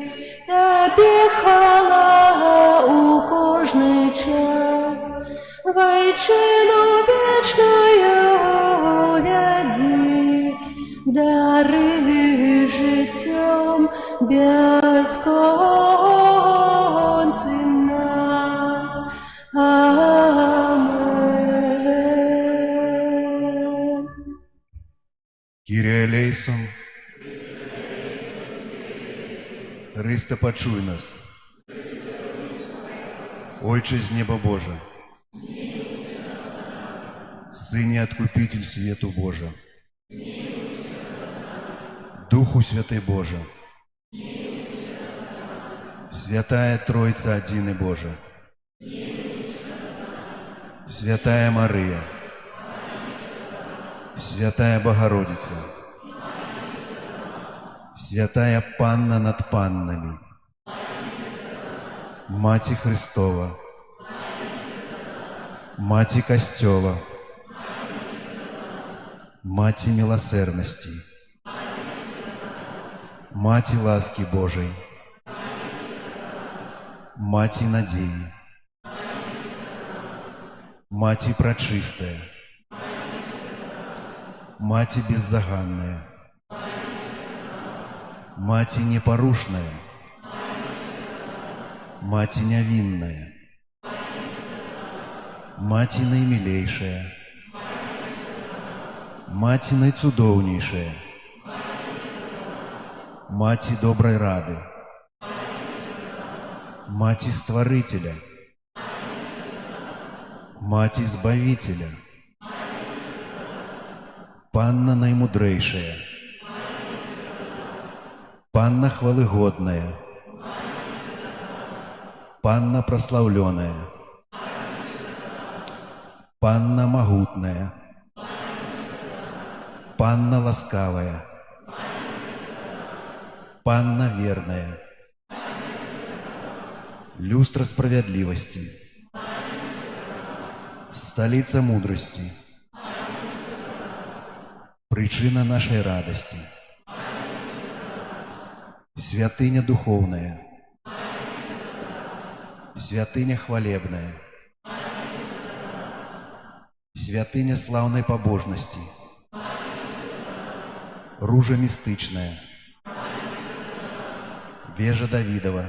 Тебе хвала у кожный час, вайчину вечную вяди, дары життям безконцем нас. Амен. Кирия Лейсон, Христе, почуй нас. Отче з неба Боже, Сыне Откупитель свету Божа, Духу Святый Боже, Святая Троица Один и Божа, Святая Мария, Святая Богородица, Святая Панна над паннами, Маті Христова, Маті Костёла, Маті Милосердности, Маті Ласки Божией, Маті Надеи, Маті Пречистая, Маті Беззаганная, Маті Непорушная, Маті Невинная, Маті Наимилейшая, Маті Найцудовнейшая, Маті Доброй Рады, Маті Створителя, Маті Збавителя, Панна Наймудрейшая, Панна Хвалыгодная, Панна Прославленная, Панна Могутная, Панна Ласкавая, Панна Верная, Люстра Справедливости, Столица Мудрости, Причина нашей радости, Святыня Духовная, Святыня Хвалебная, Святыня Славной Побожности, Ружа Мистычная, Вежа Давидова,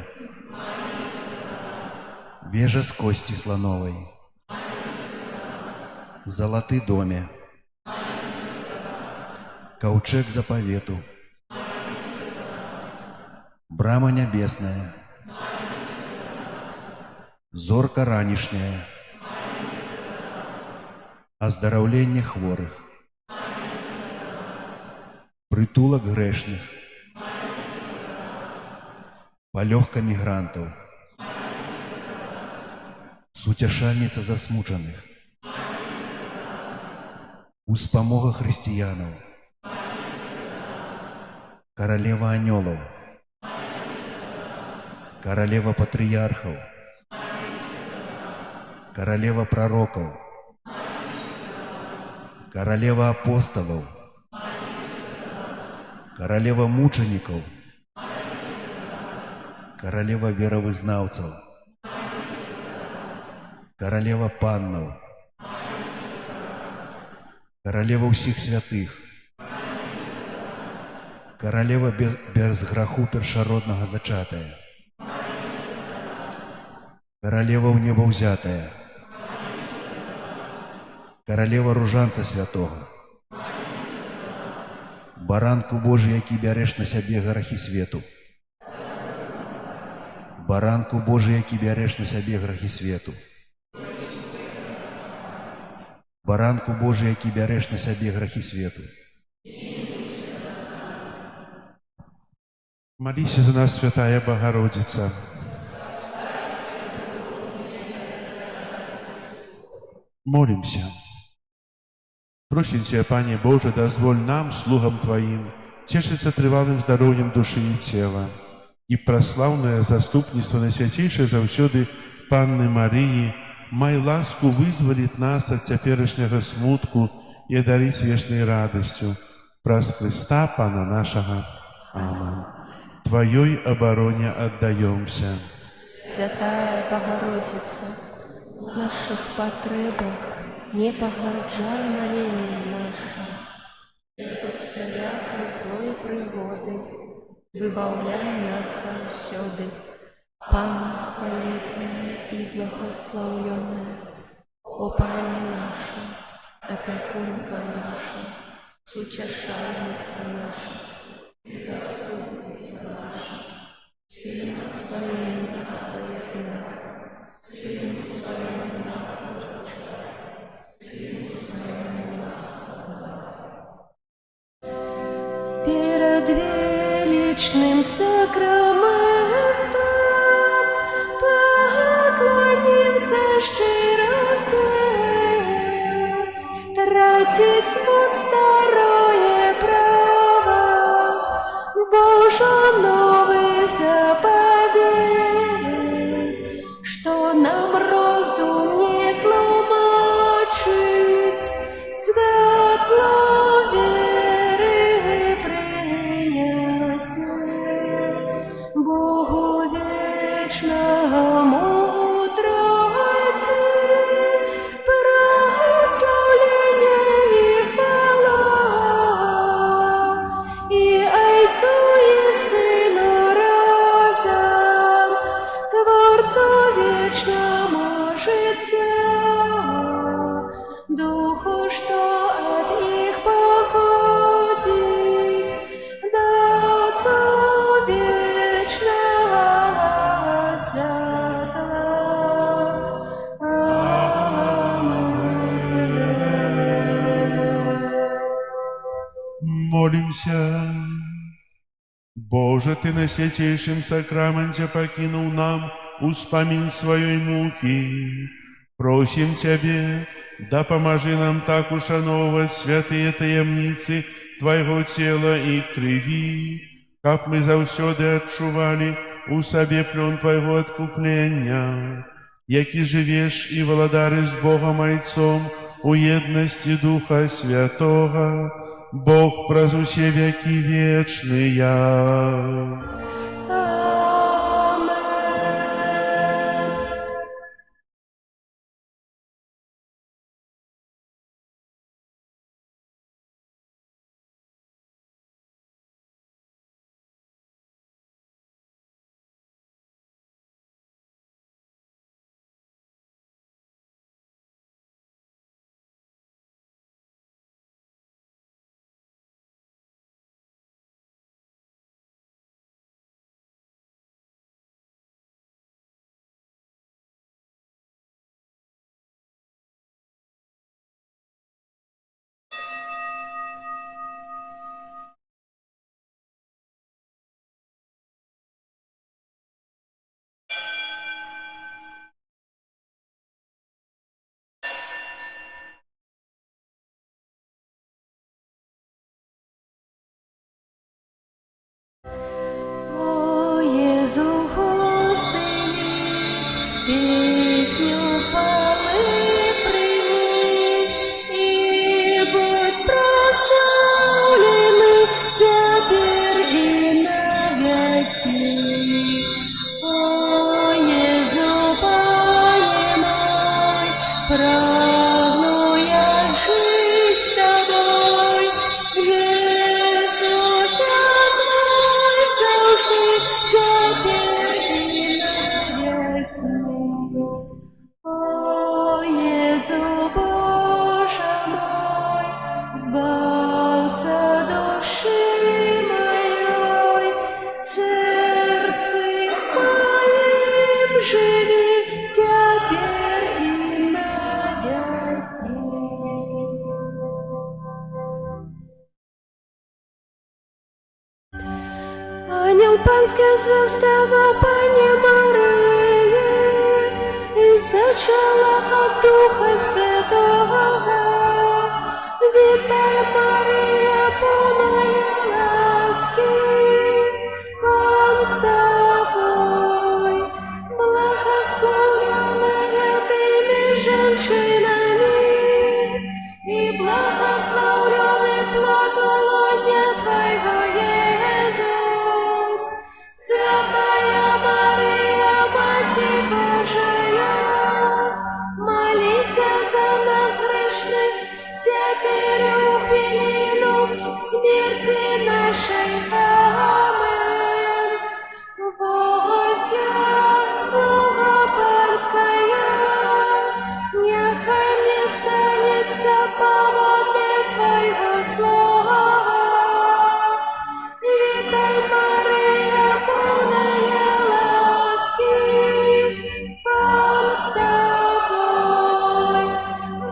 Вежа с кости слоновой, Золотый доме, Ковчег заповету, Брама небесная, Зорка ранішняя, Оздоровление хворых, Притулок грешных, Полегка мигрантов, Сутяшальница засмученных, Успомога християнов, Королева анелов, Королева патриархов, Королева пророков, Королева апостолов, Королева мучеников, Королева веровызнавцев, Каралева паннаў, каралева ўсіх святых, каралева без граху першароднага зачатая, каралева ў неба ўзятая, каралева ружанца святога, баранку Божий, які бярэш на сябе грахі свету, баранку Божий, які бярэш на сябе грахі свету, баранку Божий, які бярэш на сябе грахі свету. Молись за нас, Святая Богородица. Молимся. Просим Тебя, Пане Боже, дозволь нам, слугам Твоим, тешиться трывалым здоровьем души и тела, и прославное заступництво Наисвятейшей заўсёды Панны Марии май ласку вызволить нас от теперешнего смутку и одарить вечной радостью. Праз Христа, Пана нашего. Аминь. Твоей обороне отдаемся. Святая Богородица, в наших потребах не погарджай молением нашим, от всякой злой пригоды, выбавляй нас заўсёды. Панна хвалебная и благословленная, о Пане наша, опекунка наша, утешальница наша, заступница наша, Силу своим настоятельно, силу своим настоятельно, силу своим настоятельно. Перед величным сакраментом поклонимся щиро все, тратить муд старое право, Боже новый заповедь, что нам розум не тлумачить, светло веры приняся, Богу вечному мудрости, прославление и хвала, и Отцу и Сыну разом, Творцу вечному життя, Духу, что от их походить, да Отцу вечного святла. Аминь. Молимся. Боже, Ты на святейшем сакраменте покинул нам успомин своей муки. Просим Тебе, да поможи нам так ушановывать святые таемницы Твоего тела и крови, как мы завсёды отчували у себе плен Твоего откупления, яки живешь и владаришь с Богом Отцом у едности Духа Святого, Бог празусе веки вечные. Панське звістимо Пані Марії, і зачала от Духа Святого. Вітай, Марія, повна ласки, Пан з тобою, благословенная ты меж женщинами, и благословенный плод лона Твоего, Иисус. Святая Мария, Матерь Божия, молись за нас грешных, теперь и в хвилину смерти нашей. Амен. Бойся, слуга Панская, нехай не станется поводле Твоего слова. Вітай, Марія, повная ласки, Пан з тобою,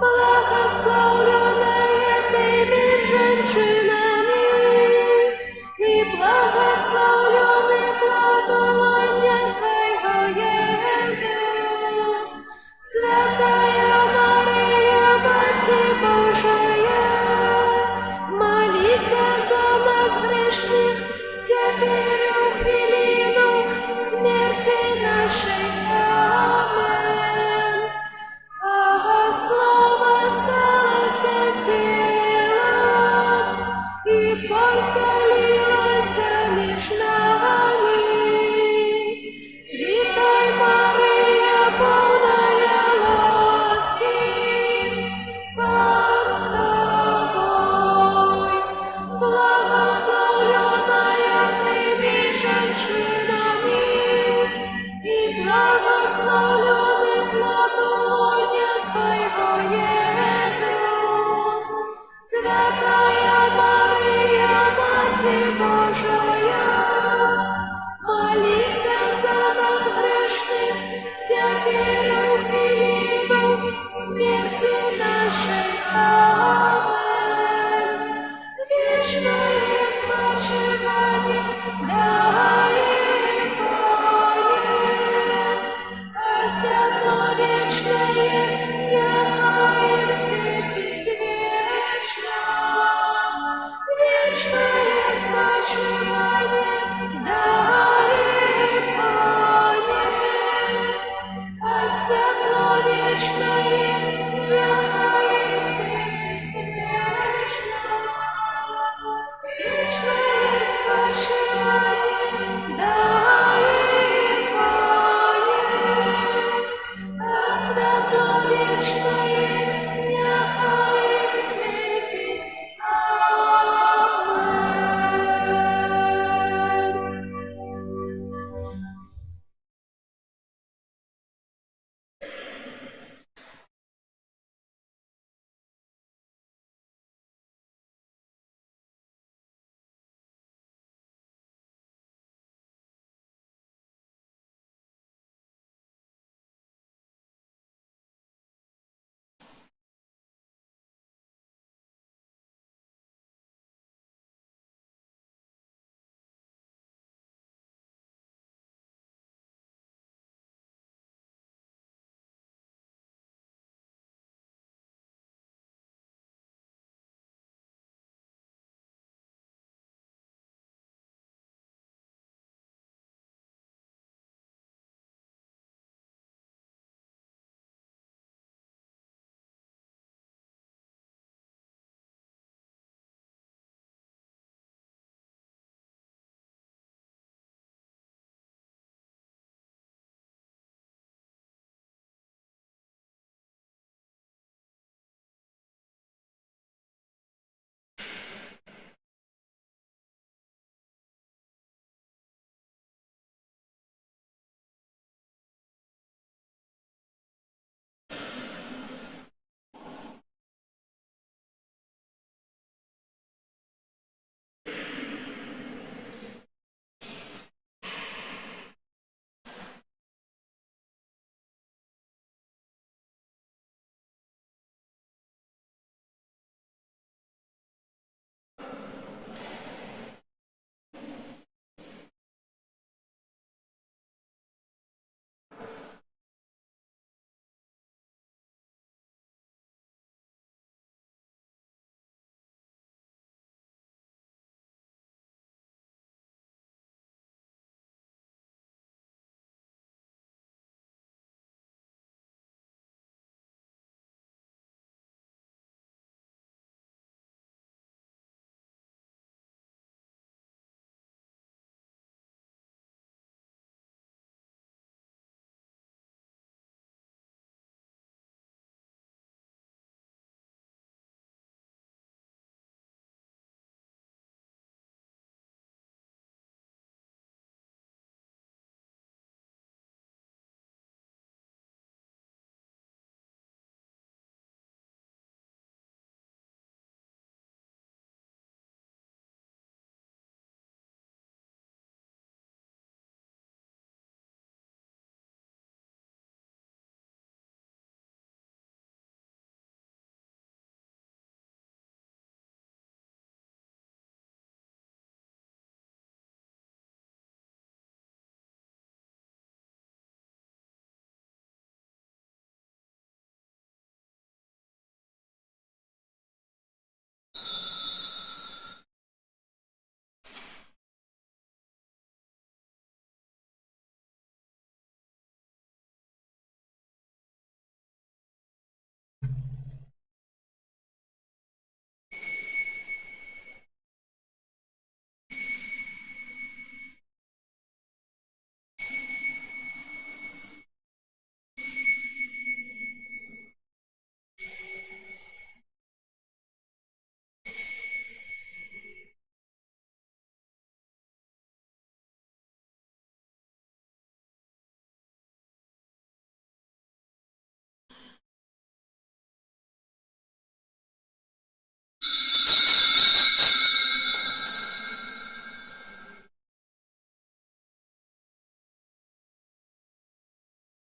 благословенная ты меж женщинами, и благословенный плод лона Твоего, Иисус. Святая Мария, Матерь Божия, молись за нас грешных, теперь и в хвилину смерти нашей. Амен. А слово стало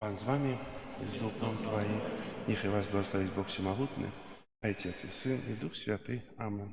Пан з вами і з Духом Твоїм. Нехай вас благословить Бог Всемогутний, Отець і Син, і Дух Святий. Амин.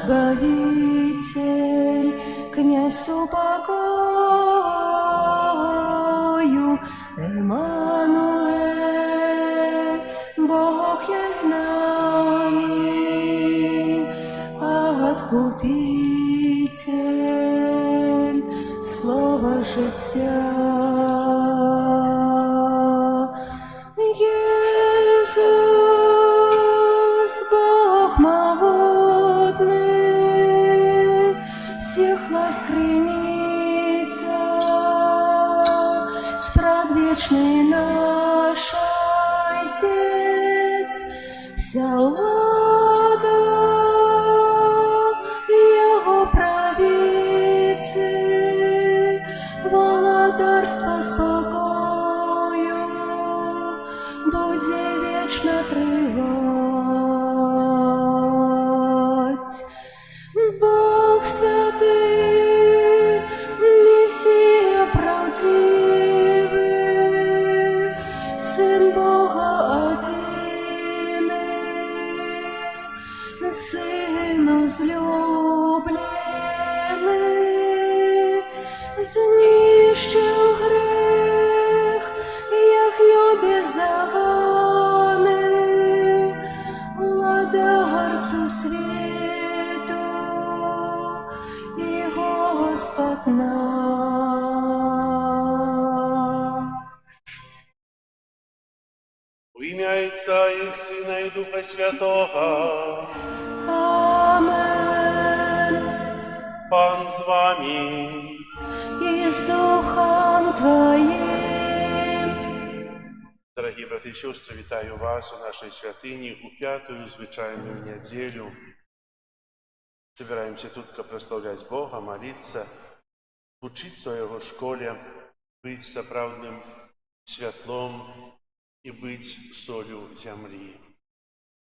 Избавитель, князь упокою, Эммануэль, Бог есть с нами, Откупитель, слово життя. Иисус, Бог могутный, всех ласкрыница, спрадвечный наш Отец, вся влада Его правицы, володарство спокою, буде вечно тривать. Бог святий, Месія правдивий, Син Бога одиний, Сину злюблений, знищив грех, ягньо беззаганий, владар сусвіту і Господь наш. В ім'я Отця і Сина і Духа Святого, Амен. Пан з вами. І з Духом Твоїм. Дорогі брати і сестри, вітаю вас у нашій святині у п'ятую звичайную неделю. Собираемся тут прославлять Бога, молиться, учиться о Его школе, быть соправдным святлом і быть солью землі.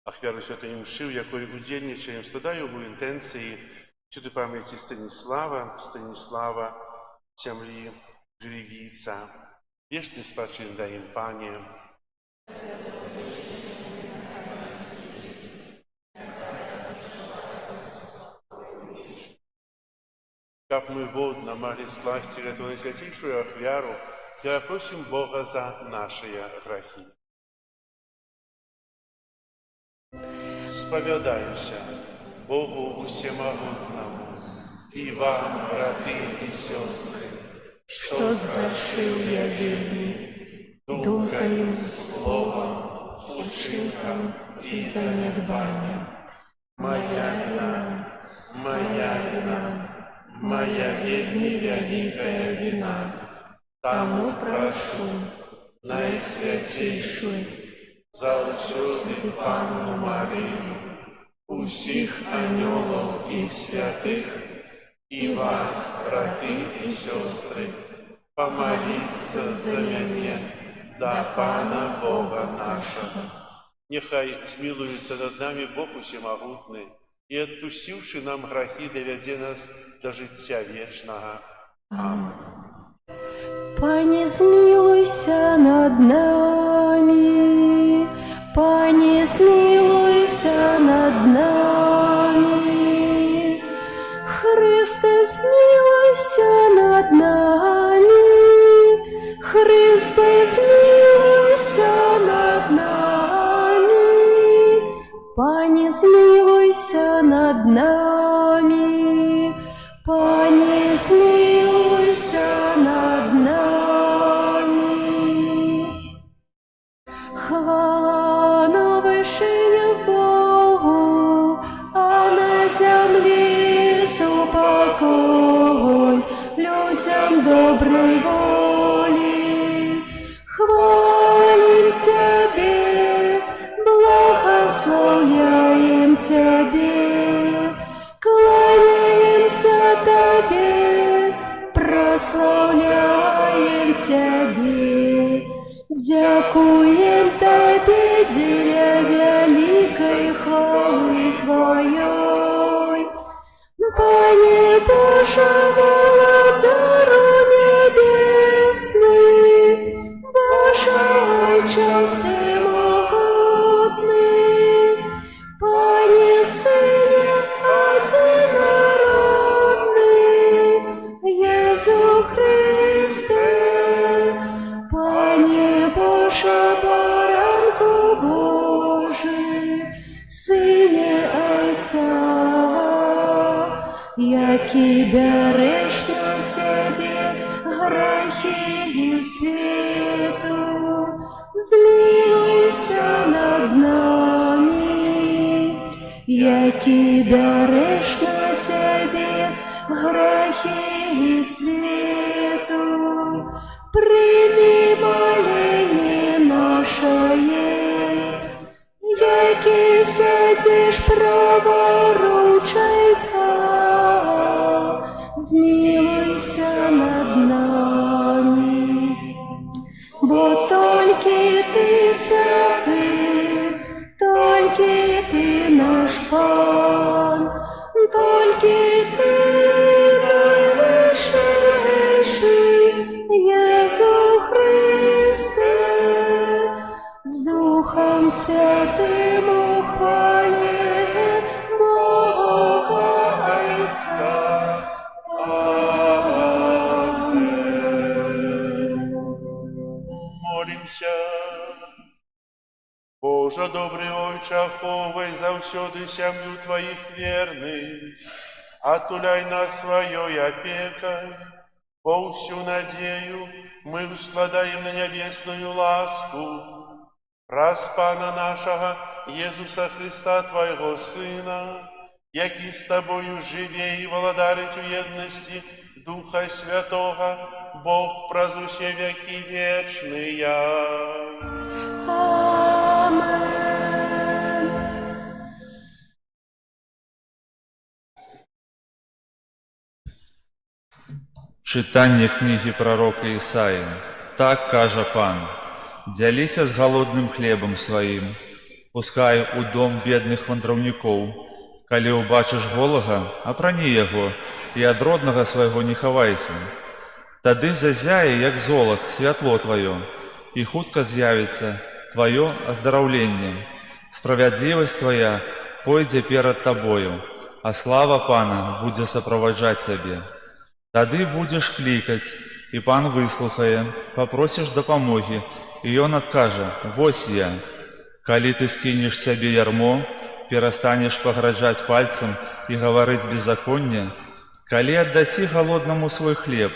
Ахвяру Святої Мши, в якої удільничаємо, складаю у інтенції святої пам'яті Станіслава, землі Григійця. Вічний спачин дай їм, Пане. Как мы водно могли скласть эту наисвятейшую ахвяру, я просим Бога за наши грехи. Споведаюся Богу Всемогутному и вам, браты и сестры, Что сгрешил я вельми, думкою, словом, учинком и занедбанием. моя вина, моя вельми великая вина. Тому прошу Найсвятейшую, завсёды Панну Марию, усіх анёлов и святых, и вас, браты и сестры, помолиться за меня, да Пана Бога нашего. Нехай змилуется над нами Бог Всемогутный, и, отпустивший нам грехи, доведе нас до життя вечного. Аминь. Пане, змилуйся над нами, Пане, змилуйся над нами, Христе, змилуйся над нами, Христе, змилуйся над нами, Пане, змилуйся над нами, Пане, змилуйся над нами. Хвала на вишинях Богу, а на землі супокой людям доброй воли. Хвалим Тебе, благословляем Тебе, кланяемся Тебе, прославляем Тебе, дякуем Тебе, деля великой хвалы Твоей. Пане Боже, володару небесный, Боже, Отче всемогутный, Пане Сыне, Отец які бяреш на себе грехи світу, змилуйся над нами, які бяреш на себе грехи світу, прийми моління нашої, які сядеш праворуч Отця, змилуйся над нами, бо тільки ти святий, тільки ти наш Пан, тільки ти найвищий, Єсу Христе, з Духом Святим у хвалі Бога Отця. Амінь. Молимся. Боже, добрий Ойче, аховай завсёды сям'ю Твоих верных, отуляй нас своей опекой, по всю надею мы складаем на небесную ласку, раз Пана нашего Иисуса Христа, Твоего Сына, який с Тобою живе и владарить у едности Духа Святого, Бог празусе веки вечные. Амен. Читання книги пророка Ісаї. Так каже Пан: «Дзяліся з голодным хлебом сваім, пускай у дом бедных вандраўнікоў. Калі ўбачыш голага, апрані яго, і ад роднага свайго не хавайся. Тады зазяе, як золак, святло тваё, і хутка з'явіцца тваё аздараўленне. Справядлівасць твая пойдзе перад табою, а слава Пана будзе суправаджаць цябе. Тады будзеш клікаць, і Пан выслухае, папросіш дапамогі, і Ён адкажа: «Вось я». Калі ты скінеш сябе ярмо, перастанеш пагражаць пальцам і гаварыць беззаконне, калі аддасі галоднаму свой хлеб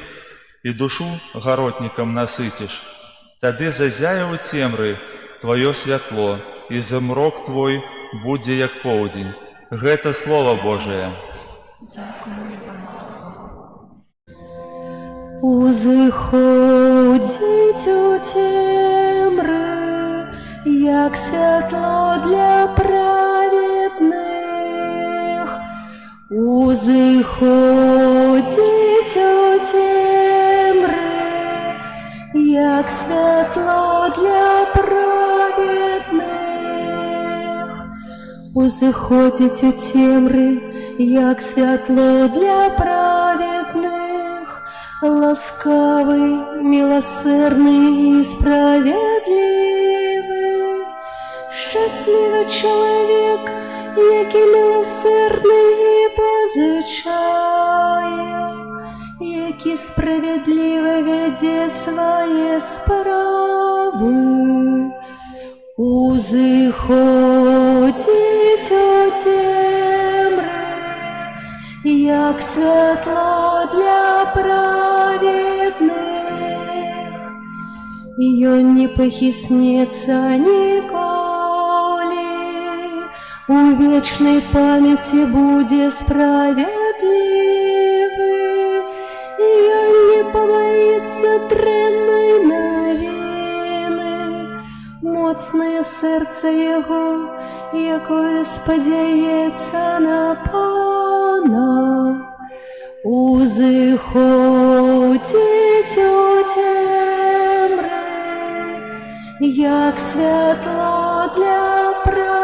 і душу гаротнікам насыціш, тады зазяе ў цемры тваё святло, і змрок твой будзе як поўдзень. Гэта Слова Божае. Узыходзіць у цемры, як святло для праведных. Узыходзіць у цемры, як святло для праведных. Узыходзіць у цемры, як святло для праведных. Ласкавый, милосердный и справедливый, счастливый человек, який милосердний і позичає, який справедливо веде своє справи. Узиходіть у темри, як світло для праведних, і он не похиснется ніколи, у вечной памяти будет справедливый, и он не побоится дренной новины. Моцное серце його, якое сподяється на Пана. Узиходіть у темри, як світло для праведних.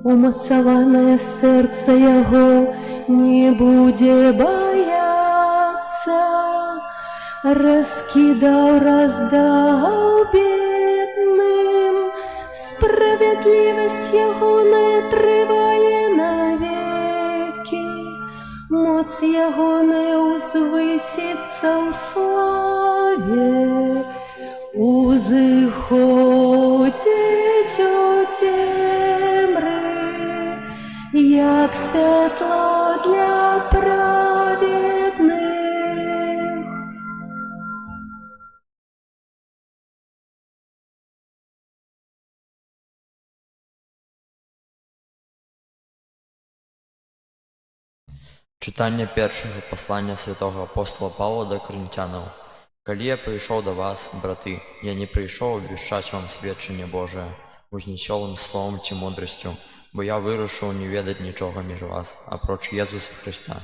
Умацованное серце його не буде бояться, раскидал, раздал бедным, справедливость его не триває навеки, моц его не узвисится в славе. Узиходіть у темри, як світло для праведних. Читання першого послання святого апостола Павла до Коринтянам. «Коли я прийшов до вас, брати, я не прийшов обвіщать вам свідчення Божие, вознесёлым словом чи мудростю, бо я вирушив не ведать нічого між вас, апроч Єсуса Христа,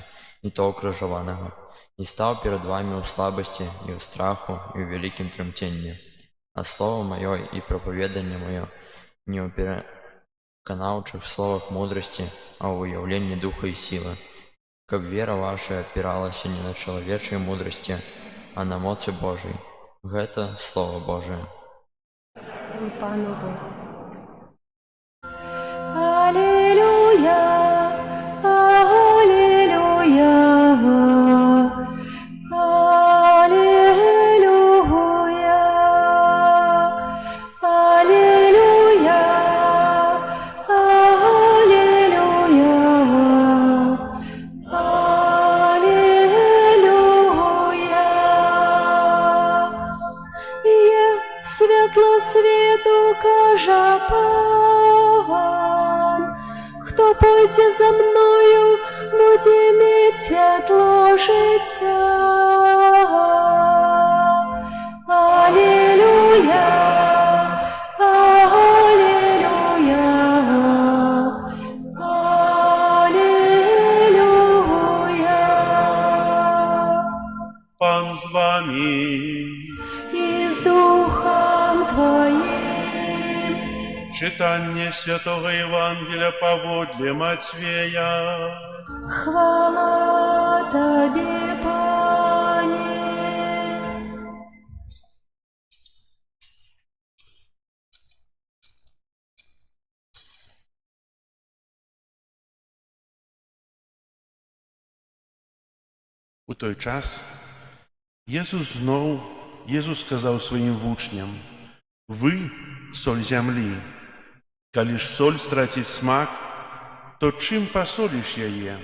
і того крижованого, і став перед вами у слабості, і у страху, і у великім тремтенні. А слово моє і проповедання моє не у переконавчих словах мудрости, а у уявлении духа и силы, как вера ваша опиралась не на человечьей мудрости, а на моці Божій. Гэта Слово Божие». Пану Богу. Аллилуйя, аллилуйя, аллилуйя, аллилуйя, аллилуйя. Світло світу, каже Пан, хто пойде за мною, буде мати світло життя. Аллилуйя, аллилуйя, аллилуйя. Пан з вами. І з Духом Твоїм. Читання Святого Євангелія поводле Матвея. Хвала Тобі, Пане. У той час Єсус сказав своїм вучням: «Ви – соль землі. Коли ж соль стратить смак, то чим посолиш яе?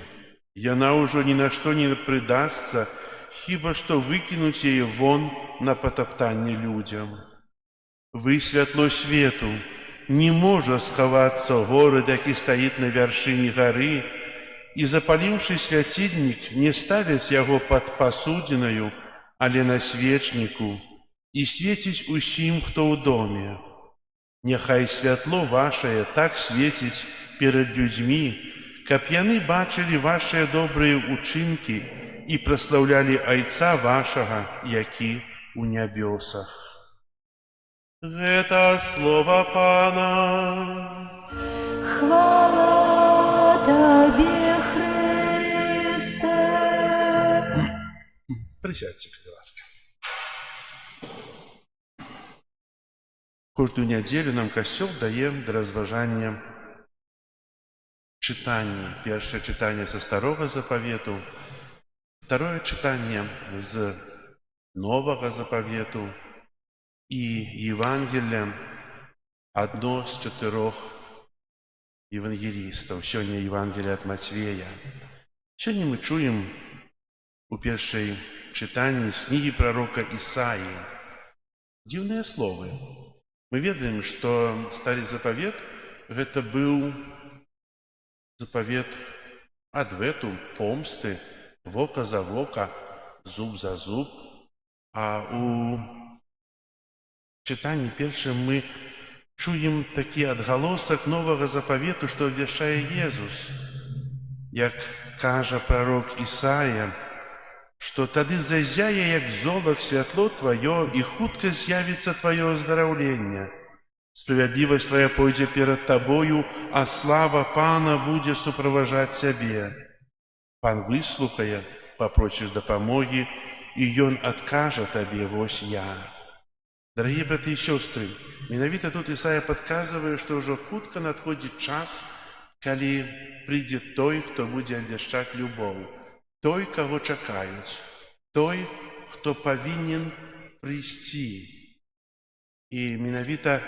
Яна уже ні на що не придасться, хіба що викинуть її вон на потоптання людям. Ви – світло світу. Не може сховатися город, який стоїть на вершині гори, і, запаливши святильник, не ставить його під посудиною, але на свечнику, і світить усім, хто у домі. Нехай світло ваше так світить перед людьми, каб яны бачили ваші добрі учинки і прославляли Отця вашого, які у небесах». Это слово Пана. Хвала Тобі, Христе. Присядьте, будь ласка. Кожную неделю нам Костел дає до розважання читання. Перше читання со Старого Заповіту, второе читання з Нового Заповіту і Євангелія, одно з 4 євангелістів. Сьогодні Євангелія від Матвея. Сьогодні ми чуємо у першій читанні з книги пророка Ісаї дивные словы. Мы ведаем, что Старый Заповет – это был заповет адвету, помсты, вока за вока, зуб за зуб. А у читанні першим ми чуємо такий отголосок Нового Заповіту, що обвіщає Єсус. Як каже пророк Ісая, что тады зазяе, як золок, святло Твое, и хутко з'явится Твое оздоровление. Справедливость Твоя пойдет перед Тобою, а слава Пана будет сопровожать Тебе. Пан выслухая, попросишь допомоги, и Он откажет Тебе, вось я. Дорогие браты и сестры, менавіта тут Исаия подказывает, что уже хутко надходит час, коли придет той, кто будет обвещать любовь. Той, кого чекають, той, хто повинен прийти. І менавіта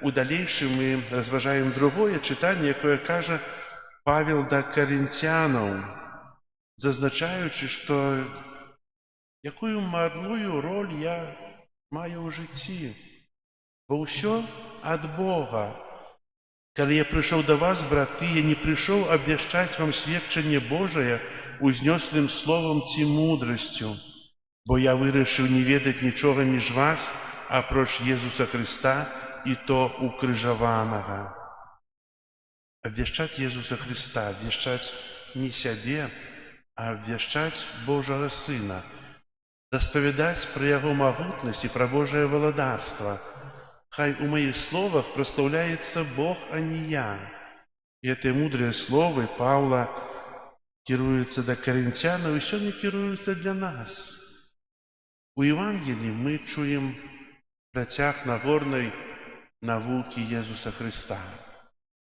у дальнейшем ми розважаємо другое читання, яке каже, Павел да каринтянаў, зазначаючы, што якую марную роль я маю ў жыцці, бо ўсё ад Бога. Калі я прыйшоў да вас, браты, я не прыйшоў абвяшчаць вам сведчанне Божае узнёслым словам ці мудрасцю, бо я вырашыў не ведаць нічога між вас, апроч Езуса Христа і то укрыжаванага. Абвяшчаць Езуса Христа, абвяшчаць не сябе, а абвяшчаць Божага Сына, распавядаць пра Яго магутнасць і пра Божае валадарства. Хай у маіх словах прастаўляецца Бог, а не я. І гэтыя мудрыя словы Паўла кіруюцца да каринтянаў і сёння кіруюцца для нас. У Евангелии мы чуем працяг Нагорнай навукі Езуса Христа.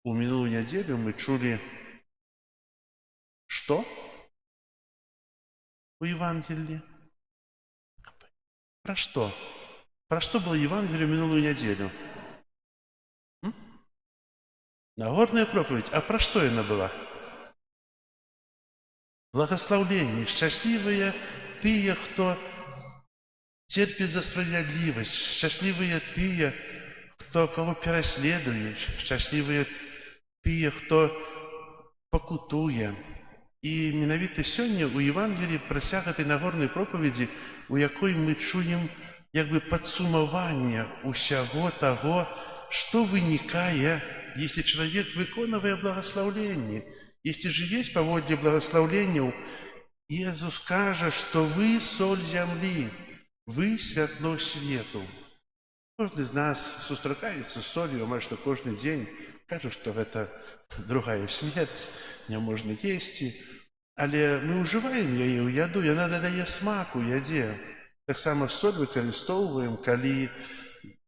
У мінулую нядзелю мы чулі што? У Евангелии. Пра што? Пра што было Евангелие ў мінулую нядзелю? Нагорная проповедь. А пра што яна была? Благословленне. Шчаслівыя тыя, хто терпит за справедливость, счастливые тыя, кто кого переследует, счастливые тыя, кто пакутуе. І менавіта сёння у Евангелии працяг этой Нагорнай проповеди, у якой мы чуем як бы падсумаванне усяго таго, што вынікае, если человек выконывае благословленне, если жывець паводле благословленняў. Иисус кажа, што вы соль зямлі, вы святло свету. Кожны з нас сустракаецца з солью, амаль што кожны дзень, кажа, што гэта другая смерць, не можна есці, але мы ўжываем яе ў яду, яна дадае смак у ядзе. Таксама соль выкарыстоўваем, калі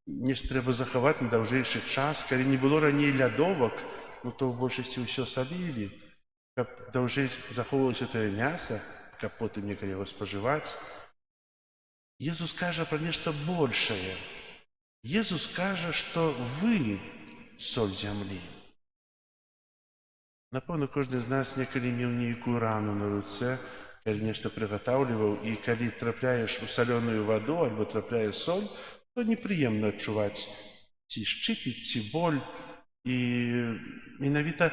нешта трэба захаваць на даўжэйшы час, калі не было раней лядовак, то ў большасці ўсё салілі, каб даўжэй захоўвалася тое мяса, каб потым некалі яго спажываць. Иисус кажа пра нешта большае. Иисус кажа, што вы соль зямлі. Напэўна, кожны з нас некалі меў нейкую рану на руцэ, калі нешта прыгатаўліваў, і калі трапляеш у салёную ваду альбо трапляе соль, то непрыемна адчуваць ці шчыпіць, ці боль. І менавіта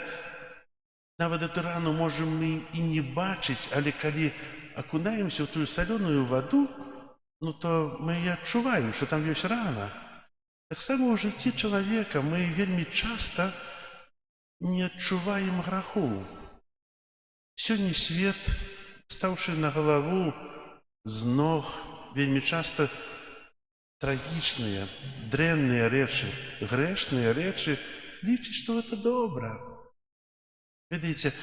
нават эту рану можам мы і не бачыць, але калі акунаемся ў тую салёную ваду, то мы і адчуваем, што там ёсць рана. Таксама ў жыцці чалавека мы вельмі часта не адчуваем граху. Сёння свет, стаўшы на галаву з ног, вельмі часта трагічныя, дрэнныя рэчы, грэшныя рэчы, лічыць, што гэта добра. Ведаеце,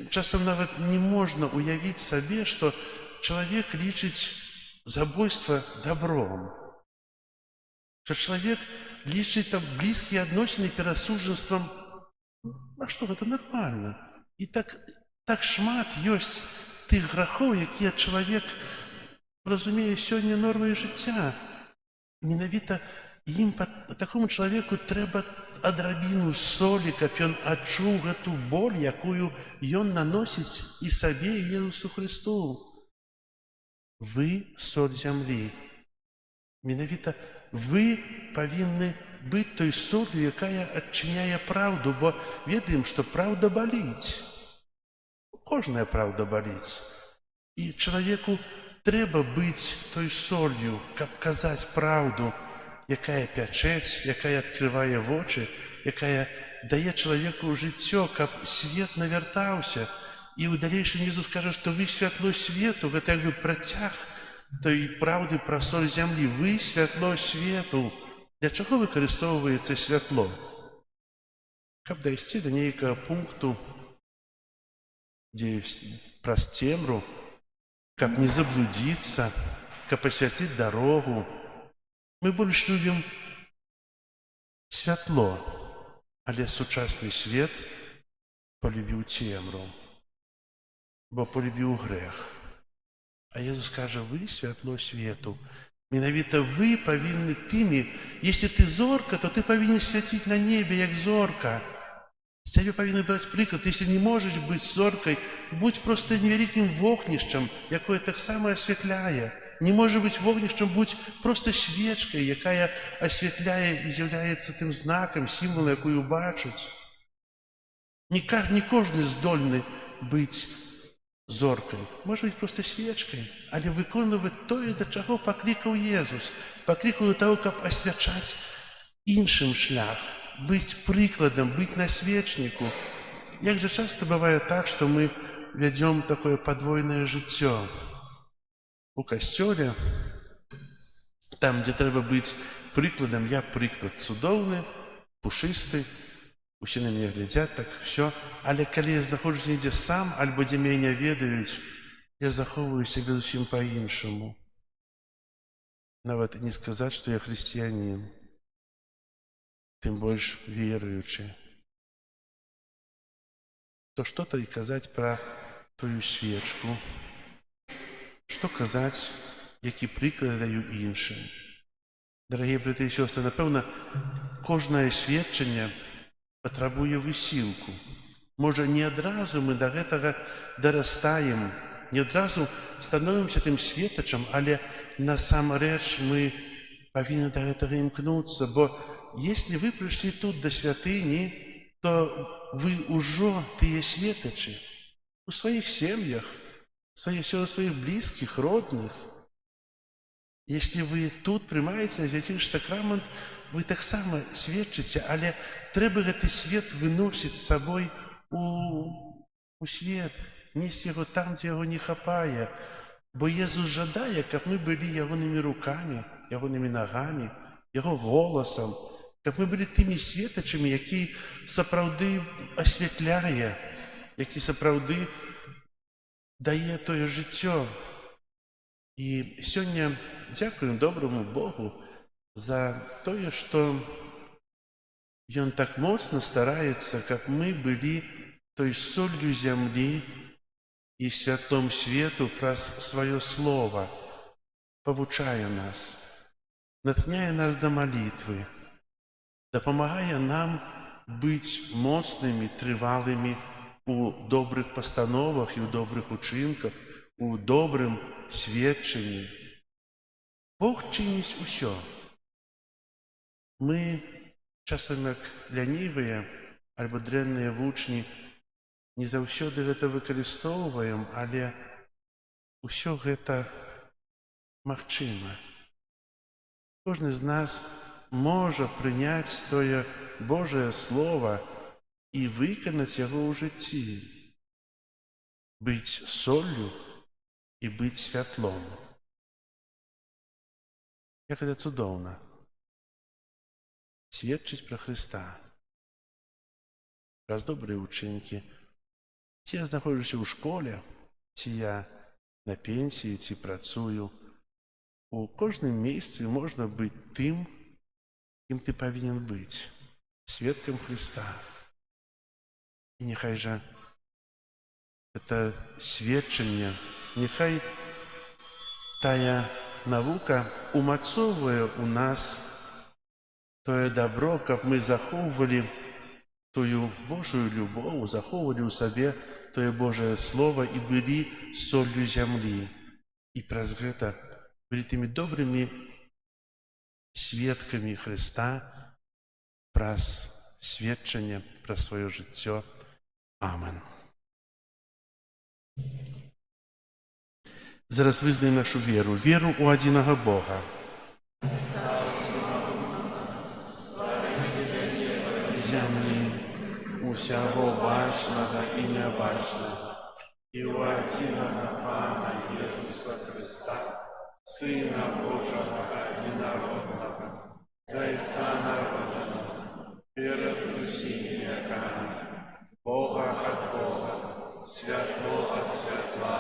часам нават не можна уявіць сабе, што чалавек лічыць забойства добром. Что человек лічыць там близкие адносіны перасуджанствам, а што гэта нормально. І так шмат ёсць тых грахоў, якія чалавек разумее сёння нормай жыцця. Менавіта ім такому чалавеку трэба адрабіну солі, каб ён адчуў гэту боль, якую ён наносіць і сабе, і Езусу Христу. Вы соль зямлі. Менавіта вы павінны быць той солью, якая адчыняе праўду, бо ведаем, што праўда баліць. Кожная праўда баліць. І чалавеку трэба быць той солью, каб казаць праўду, якая пячэць, якая адкрывае вочы, якая дае чалавеку жыццё, каб свет навяртаўся. І ў далейшым Езус кажа, што вы святло свету, гэта як бы працяг той праўды пра соль зямлі. Вы святло свету. Для чаго выкарыстоўваецца святло? Каб дайсці да нейкага пункту, дзе праз цемру, каб не заблудзіцца, каб асвятліць дарогу. Мы больш любім святло, але сучасны свет полюбіў цемру, бо полюбіў грэх. А Езус кажа, вы святло свету. Менавіта вы павінны тымі, если ты зорка, то ты павінен свяціць на небе, як зорка. З цябе павінны браць прыклад. Если не можаш быць зоркай, будь проста невялікім вогнішчам, якое таксама асвятляе. Не можа быць вогнішчам, будь проста свечкай, якая асвятляе і з'яўляецца тым знакам, сімвалам, якую бачаць. Не кожны здольны быць зоркай. Можа быць проста свечкай, але выконваць тое, да чаго паклікаў Езус. Паклікаў да таго, каб асвячаць іншым шлях, быць прыкладам, быць насвечніку. Як жа часта бывае так, што мы вядзём такое падвойнае жыццё. У касцёле, там, дзе трэба быць прыкладам, я прыклад цудоўны, пушысты, усе на мяне глядзяць, так, все. Але калі я знаходжусь недзе сам, альбо дзе мяне не ведаюць, я захоўваю сябе зусім па-іншаму. Нават не сказаць, што я хрысціянін, тым больш веруючы. То што тады казаць пра тую свечку? Што казаць, які прыклад даю іншым? Дарагія браты і сёстры, напэўна, кожнае сведчанне патрабуе высілку. Можа, не адразу мы да гэтага дарастаем, не адразу становімся тым светачам, але насамрэч мы павінны да гэтага імкнуцца, бо если вы прыйшлі тут да святыні, то вы ўжо тыя светачы у сваіх сем'ях, своих близких, родных. Если вы тут прымаеце свяцейшы сакрамент, вы таксама сведчыце, але трэба гэты свет выносіць з сабой у свет, несці яго там, дзе яго не хапае. Бо Езус жадае, каб мы былі ягонымі рукамі, ягонымі нагамі, яго голасам, каб мы былі тымі светачамі, які сапраўды асвятляе, які сапраўды дае тое жыццё. І сёння дзякуем добраму Богу за тое, што Ён так моцна стараецца, каб мы былі той соллю зямлі і святлом свету праз сваё слова, павучае нас, натхняе нас да малітвы, дапамагае нам быць моцнымі, трывалымі у добрых пастановах і ў добрых учынках, у добрым сведчанні. Бог чыніць усё. Мы часам як лянівыя альбо дрэнныя вучні не заўсёды гэта выкарыстоўваем, але ўсё гэта магчыма. Кожны з нас можа прыняць тое Божае Слова і выканаць яго ў жыцці, быць соллю і быць святлом. Як гэта цудоўна сведчыць пра Хрыста, праз добрыя ўчынкі. Ці я знаходжуся ў школе, ці я на пенсіі, ці працую, у кожным месцы можна быць тым, кім ты павінен быць, сведкам Хрыста. І няхай жа гэта сведчанне, няхай тая навука умацоўвае ў нас тое дабро, каб мы захоўвалі тую Божую любоў, захоўвалі ў сабе тое Божае Слова і былі соллю зямлі. І праз гэта былі тымі добрымі сведкамі Хрыста праз сведчанне пра сваё жыццё. Амен. Зараз вызнаем нашу веру, веру ў адзінага Бога. Зямлі, усяго бачнага і нябачнага, і ў адзінага Пана Езуса Хрыста, Сына Божага адзінароднага, Зайца народжанага, перад усімі вякамі, Бога ад Бога, святло ад святла,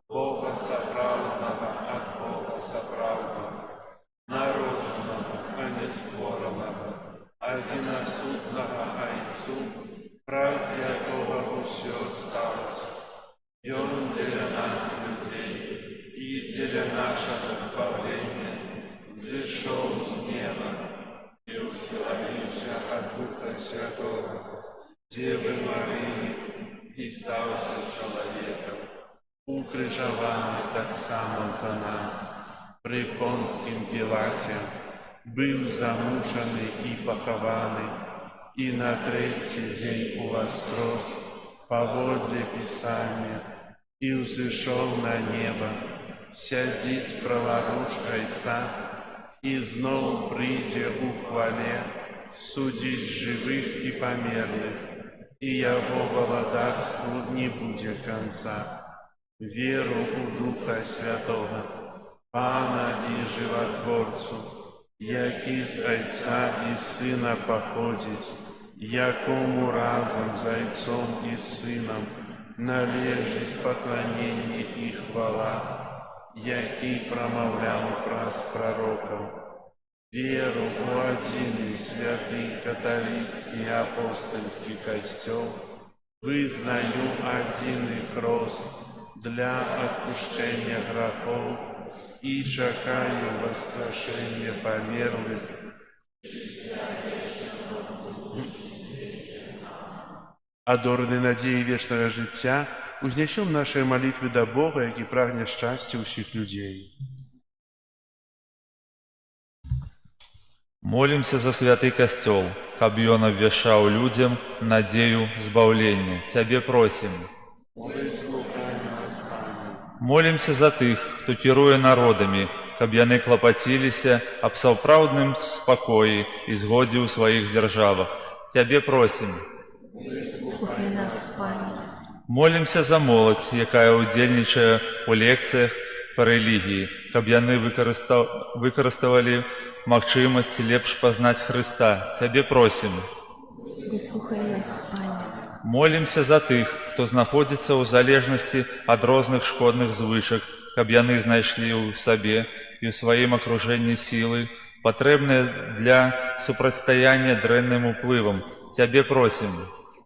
Бога сапраўднага ад Бога сапраўднага, народжанага, а не створанага, адзінасутнага Айцу, праз якога ўсё сталося. Ён дзеля нас людзей і дзеля нашага збавлення зышоў з неба і ўселавіўся ад Духа Святога, дзе Марии и стался человеком. Укрыжованы так само за нас, при Понским Пилате, был замучений и похований, и на третий день увоскрес поводле Писания, и взошел на небо, сядить праворуч Отца, и знов придя у хвале, судить живых и померлых, и его владарству не будет конца. Веру у Духа Святого, Пана и Животворцу, який з Отца і Сина походить, якому разом з Отцом і Сином належить поклонение и хвала, який промовляв праз пророков. Веру у один святый католицкий апостольский костел, вызнаю один хрост для отпущения грехов и чекаю воскрешения померлых. Адорны надії вічного життя, узнесем наші молитви до Бога, який прагне щастя усіх людей. Молимся за святый костел, каб ён обвешал людям надею збавления. Тебе просим. Молимся за тых, хто кіруе народамі, каб яны клапаціліся аб сапраўдным спакоі і згодзе ў сваіх дзяржавах. Тебе просим. Слухай нас, Пане. Молимся за моладзь, якая ўдзельнічае ў лекцыях па рэлігіі, каб яны выкарыставалі магчымасць лепш пазнаць Хрыста. Тебе просим. Выслухай нас, Пане. Молимся за тых, хто знаходзіцца ў залежнасці ад розных шкодных звычак, каб яны знайшлі ў сабе і ў сваім акружэнні сілы, патрэбныя для супрацьстаяння дрэнным уплывам. Тебе просим.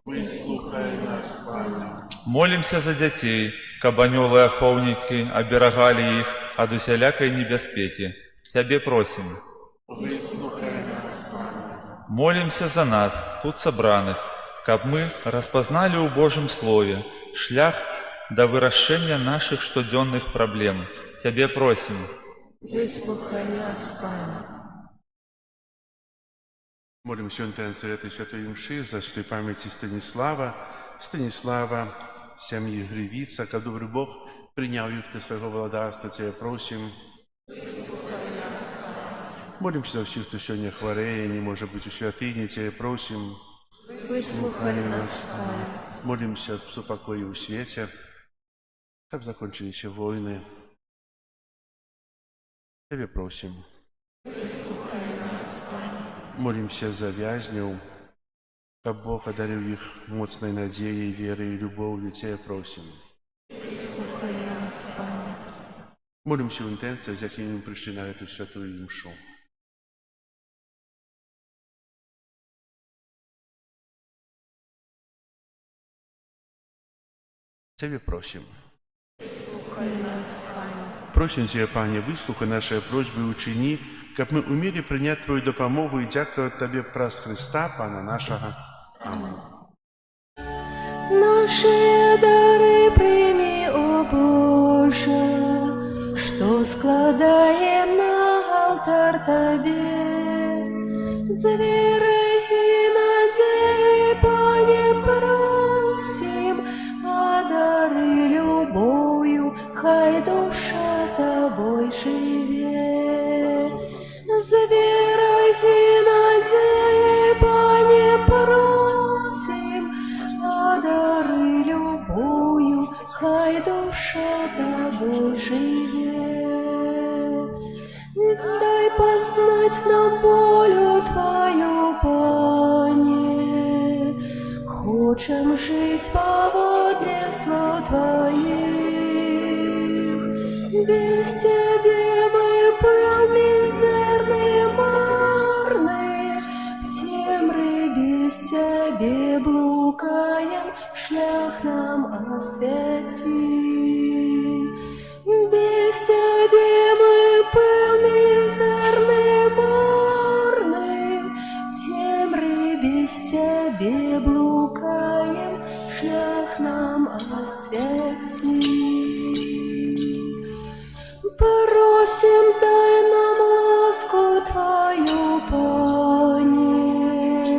Выслухай нас, Пане. Молимся за дзяцей, каб анёлы-ахоўнікі аберагалі іх ад усялякай небяспекі. Тебе просим. Выслухай нас, Пане. Молимся за нас, тут сабраных, каб мы распазналі ў Божым Слове шлях да вырашэння нашых штодзённых праблем. Тебе просим. Выслухай нас, Пане. Молим святенце этой святой мши за святой памяти Станислава, семьи Гривица, как добрый Бог принял их до своего владарства. Тебя просим. Молимся за всех, кто сегодня хвореет, не может быть у святыни. Тебя просим. Выслухай нас, Пане. Молимся за покой в свете, как закончились войны. Тебя просим. Выслухай нас, Пане. Молимся за вязнев, как Бог одарил их моцной надеей, верой и любовью. Тебя просим. Выслухай нас, Пане. Молимся в интенциях, за якими мы пришли на эту святую мшу. Тебя просим. Выслухай нас, Пане. Просим Тебя, Пане, выслухай наши просьбы и учини, как мы умели принять Твою допомогу и дякувати Тебе праз Христа, Пана нашего. Аминь. Наши дары прими, о Боже, что складаем на алтарь Тебе. С верой и надеждой, Пане, просим, а дары любовью, хай душа Тобой живет. С верой и надеждой, Пане, просим, а дары любовью, хай душа Тобой живет. Дай познать нам волю Твою, Пане, хочем жить поводле слов Твоих. Без Тебе мы пыл мизерный, марный, в темры без Тебе блукаем, шлях нам освети. Без Тебе мы пыл мизерный, марный, в темры без Тебе блукаем, шлях нам освети. Просим, дай нам ласку Твою, Пане,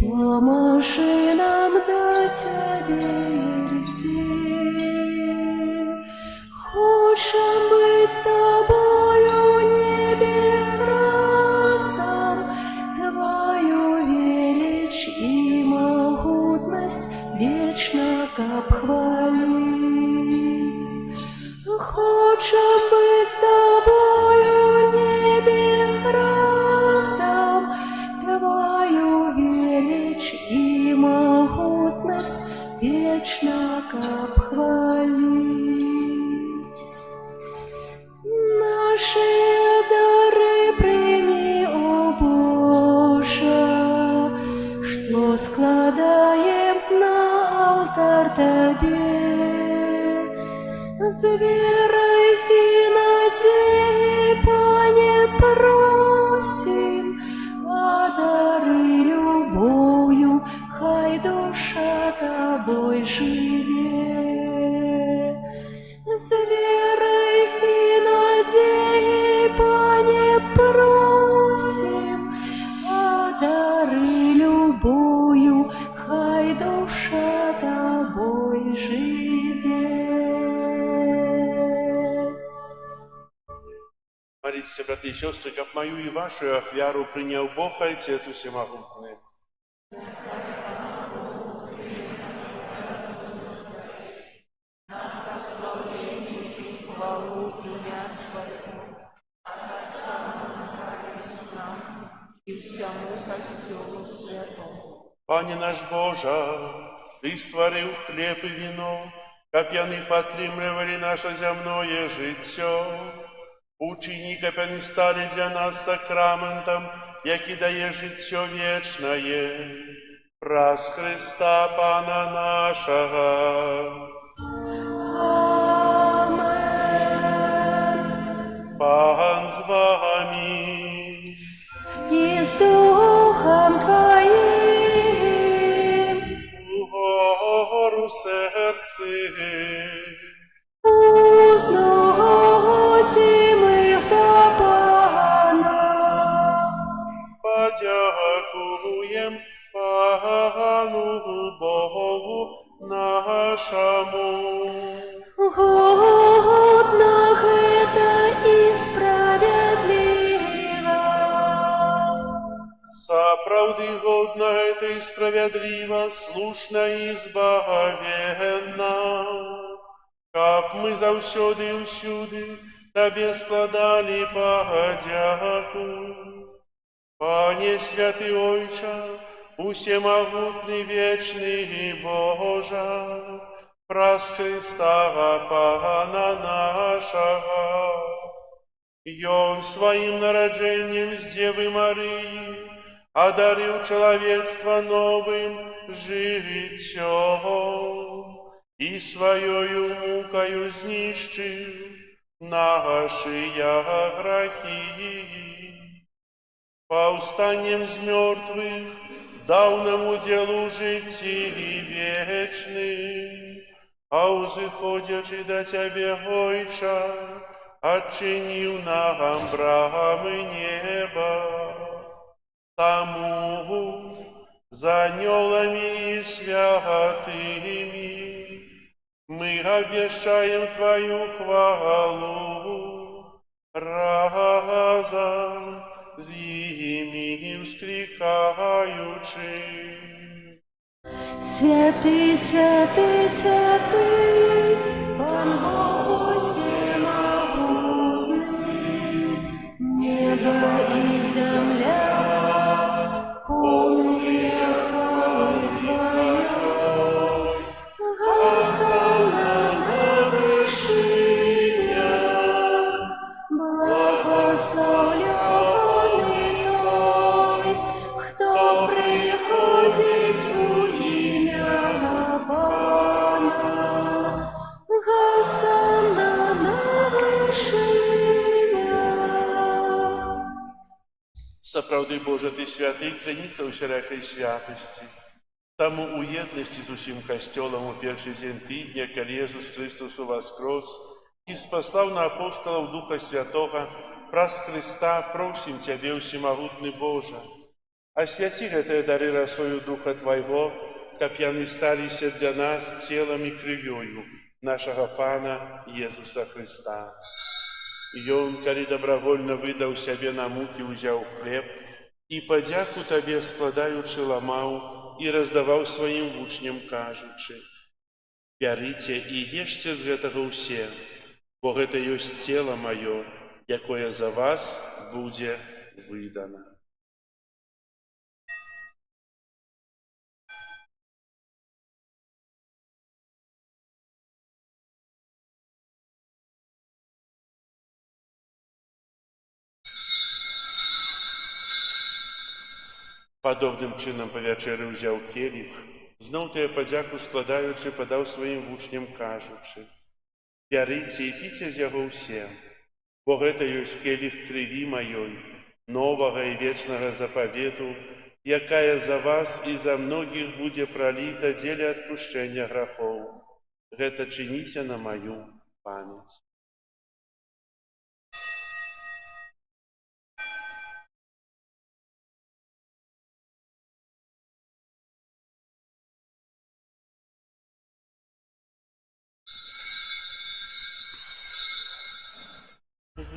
поможи нам до Тебе идти. Хочем быть с Тобою небе разом, Твою величь и могутность вечно обхвалить. Хочем быть с Тобою небе разом, Твою величь и могутность вечно обхвалить. Наши дары прими, о Боже, что складаем на алтарь Тебе. С верой и надеей, Пане, просим, одари любовью, хай душа Тобой живе. С верой и надеей, Пане, просим, одари любовью, хай душа Тобой живе. Молитесь, братья и сестры, как мою и вашу ахвяру принял Бог Отец Всемогутный. Пане наш Боже, Ты створил хлеб и вино, как яны підтримували наше земное життя. Учини, как они стали для нас сакраментом, який дає життя вічне, праз Христа Пана нашого. Пан з вами. И с Духом Твоим. Угору серці. Узносим их до Пана. Подякуєм Пану Богу нашому. Годно это и справедливо. Сапраўды годно это и справедливо, слушно и збавенно. Каб мы заўсёды і ўсюды Табе складалі падзяку. Пане святы Ойча, усемагутны вечны Божа, праз Христа Пана нашага. Ён сваім нараджэннем з Девы Марыі одарил человечество новым жыццём и своею мукою знищил наши грехи. Повстанием з мертвых дал нам уделу житті вечным, а узыходячи до Тебе, Ойча, отчинил нам брамы неба. Тому за анёлами и святыми мы обещаем Твою хвалу, разом с ими вскликаючи. Святый, святый, святый, Пан Бог всемогутный, небо и земля полные хвалы Твоей. Хосанна на вершинах, благословленный Той, кто приходит в имя Пана. Хосанна на вершинах. Сапраўды, Боже, Ты святый, криница усялякой святости. Таму у єдності з усім касцёлам у першы дзень тыдня, калі Езус Христос уваскрос і спаслаў на апостолаў Духа Святога, праз Христа просім Цябе, усемагутны Божа, асвяці гэтыя дары расою Духа Твайго, каб яны сталіся для нас целам і крывёю нашага Пана Езуса Христа. Ён, калі добравольна выдаў сябе на мукі, узяў хлеб і падзяку Табе складаючы ламаў і раздаваў сваім вучням, кажучы: «Бярыце і ешце з гэтага ўсе, бо гэта ёсць цела маё, якое за вас будзе выдана». Падобным чынам па вячэры ўзяў келіх, зноў тыя падзяку складаючы, падаў сваім вучням, кажучы: «Бярыце і піце з яго ўсе, бо гэта ёсць келіх крыві маёй, новага і вечнага запавету, якая за вас і за многіх будзе праліта дзеля адпушчэння грахоў. Гэта чыніце на маю памяць».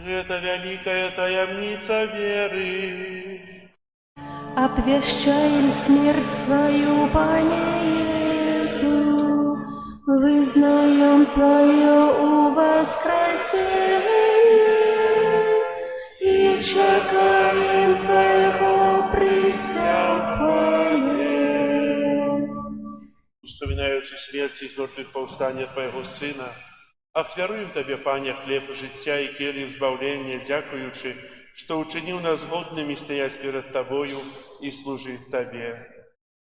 Гэта вялікая таямніца веры. Обвещаем смерть Твою, Пане Иисус, вызнаем Твое воскресение и чекаем Твоего прися в хвале. Успоминаючи смерти з мертвых повстання Твоего Сына, ахвяруем Табе, Пане, хлеб життя і келих збавлення, дякуючи, что учинил нас годными стоять перед Тобою и служить Тебе.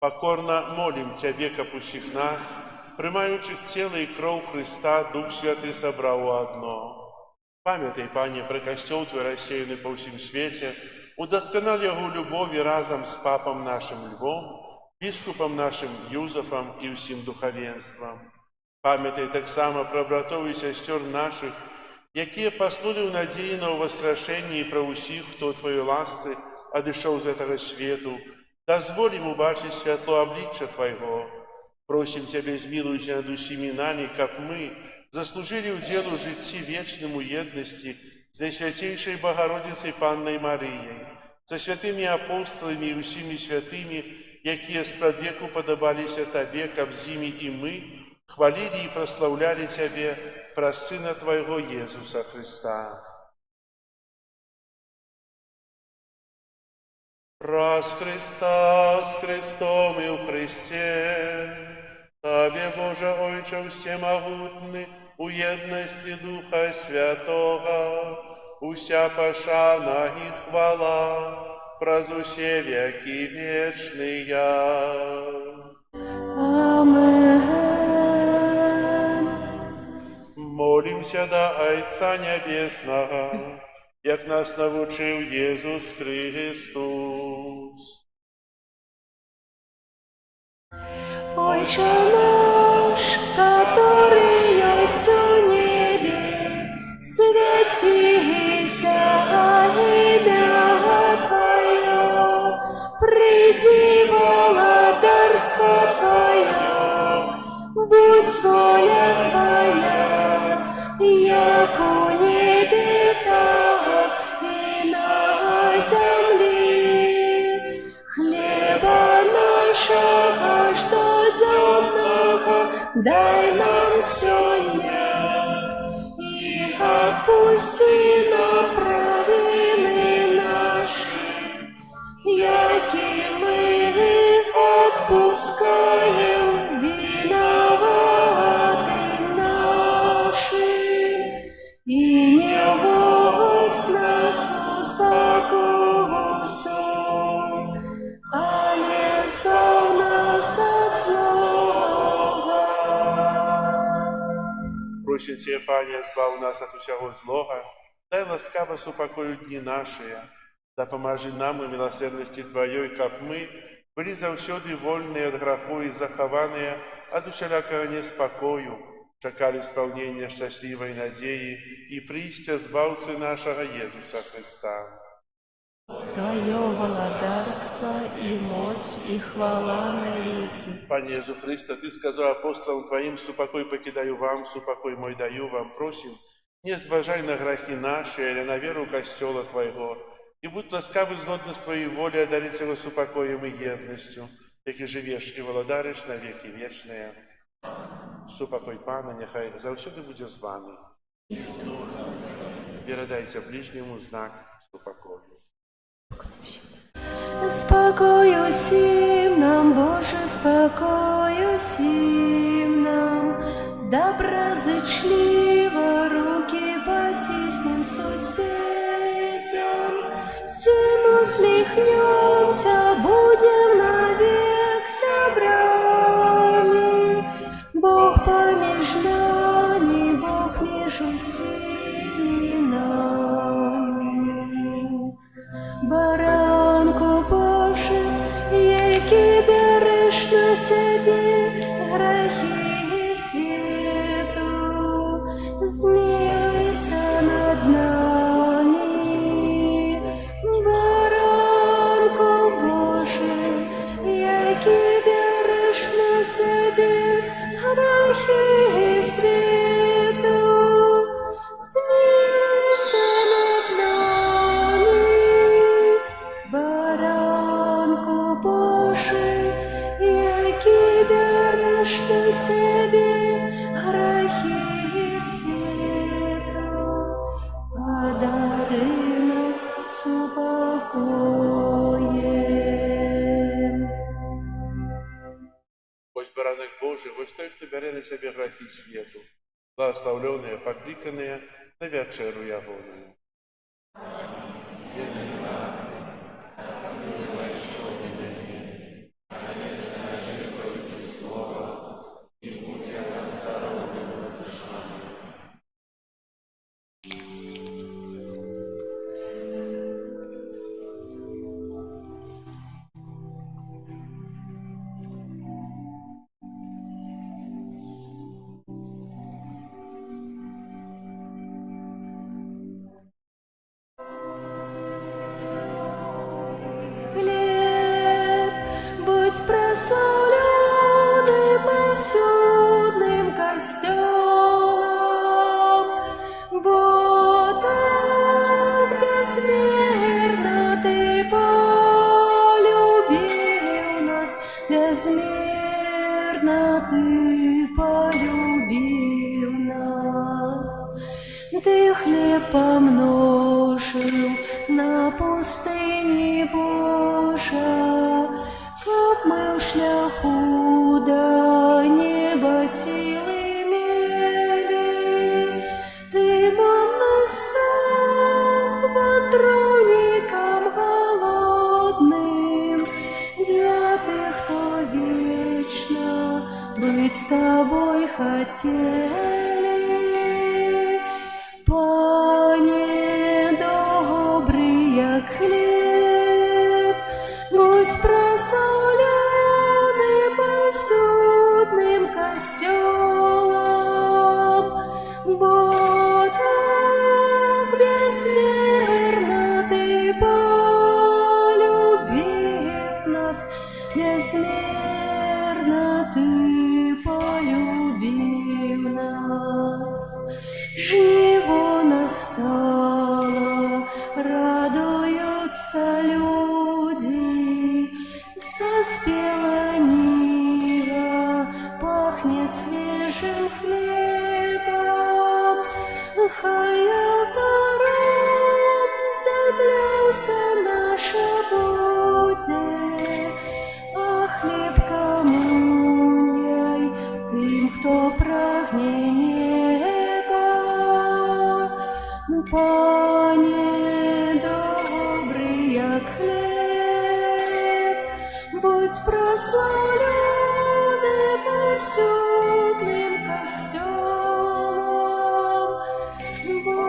Покорно молим Тебе, как усіх нас, приймаючих тело и кров Христа, Дух Святый собрал у одно. Памятай, Пане, про костел Твой рассеянный по всем свете, удосконал Его любови разом с Папом нашим Львом, Біскупом нашим Юзефом и всім духовенством. Памятай так само про братов и сестер наших, якія паснули ў надзеі на ўваскрашэнне і пра ўсіх, хто Твоёй ласцы адышоў з гэтага свету, дазволім убачыць святло аблічча Твайго. Просім Цябе, змілуйся над усімі намі, каб мы заслужылі ўдзел у жыцці вечным у еднасці з Найсвяцейшай Богородицей Паннай Марыяй, са святымі апосталамі і усімі святымі, якія спрадвеку падабаліся Табе, каб з імі і мы хвалілі і праслаўлялі Цябе праз Сына Твайго Езуса Христа. Праз Христа, с Христом и у Христе, Табе, Боже Ойче всемогутный, у едности Духа Святого, уся пошана и хвала, праз усе веки вечные. Амен. Молимся до Отца Небесного, як нас навучив Єсус Христос. Отче наш, который есть у небе, святися имя Твое, приди владарство Твое, будь воля Твоя, як у небе, так и на земле. Хлеба нашего штодзенного дай нам сегодня, и отпусти нам провины наши, яки мы отпускаем виноватым нашим, и не вводь нас в спокусу, але избавь нас от злого. Просим Тебе, Пане, збав нас от усього злога, дай ласкаво супокою дні наші, да поможи нам у милосердности Твоей, как мы былі заўсёды вольныя ад граху і захаваныя ад усялякага неспакою, чакалі спаўнення шчаслівай надзеі і прыйсця збаўцы нашага Езуса Христа. Твое владарство и мощь и хвала навеки. Пане Езу Христа, Ты сказал апостолам Твоим: «Супокой покидаю вам, супокой мой даю вам». Просим, не зважай на грехи наши или на веру Костела Твоего, и будь ласкавы згодно с Твоей волей одарить его супокоем и едностью, яки живешь и владариш на веки вечные. Супокой Пана, нехай завсюди буде з вами. Передайте ближнему знак супокою. Спокою сим нам, Боже, спокою сим нам, доброзычливо руки потиснем соседям, всем усмехнемся, будем навек собрами. Бог помеж нами, Бог между всеми нами. Баранку Божий, який береш на себе грехи свету, змилуйся над нами. Баранку Божий, який береш на себе грехи свету, змилуйся над нами. Баранку Божий, який береш на себе грехи свету, одари нас супокоем. Ось баранок Божий, ось той, хто бере на себе грехи світу, благословленные, покликанные на вечеру ягоную. Будь прославленный повсюдным костелом, бо так безмерно Ты полюбил нас, безмерно Ты полюбил нас. Ты хлеб помножил на пустыне Божа, как мы в шляху до неба силы имели. Ты манной стал вантровником голодным, для тех, кто вечно быть с Тобой хотели. Пане добрый, як хлеб, будь прославленный повсюдным костелом, бо так безмерно Ты полюбил нас, безмерно Ты полюбил нас. Жниво настало, радуются люди, заспела нива, пахнет свежим хлебом. Хай алтаром землявся наша буде, а хліб комуняй тим, хто прагне неба. Пане добрий, як хліб, будь прославлений повсюдним костелом, бо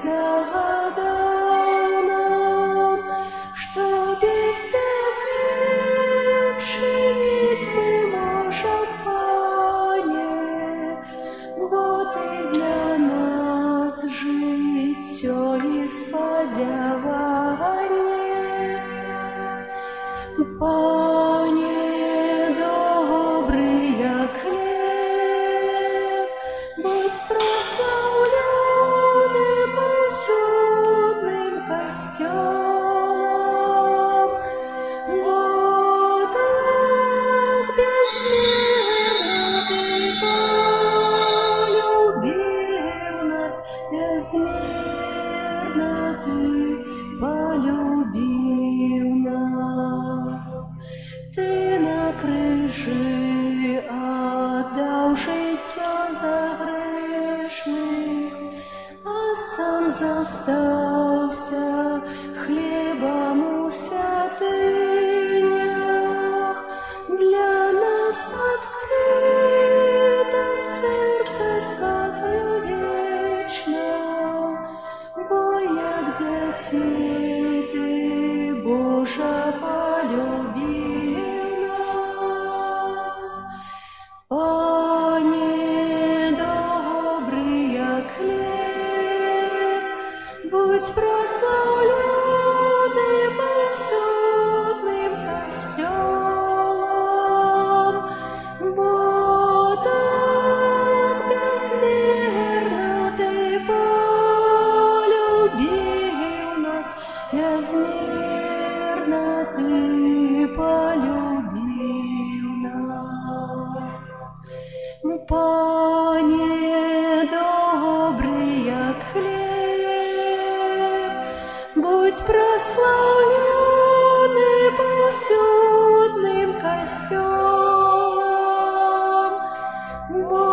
загадал нам, что без тебя чинить мы можем, Пане. Вот и для нас житье и сподявание. Пане, добрый як хлеб, будь прославленным усюдным костелом. Вот так безмерно ты полюбил нас, безмерно ты полюбил нас. Ты на крыжи отдал життя за грешных, а сам застався хлебом у святынях. Для нас открыто серце святое вечно, бо як детей ты, Боже, полюбил нас. Пане, добрый як хлеб, будь прославленным усюдным костелом. Бо так безмерно ты полюбил нас, безмерно ты полюбил нас. Пане, добрый як хлеб, будь прославленным усюдным костелом. Бо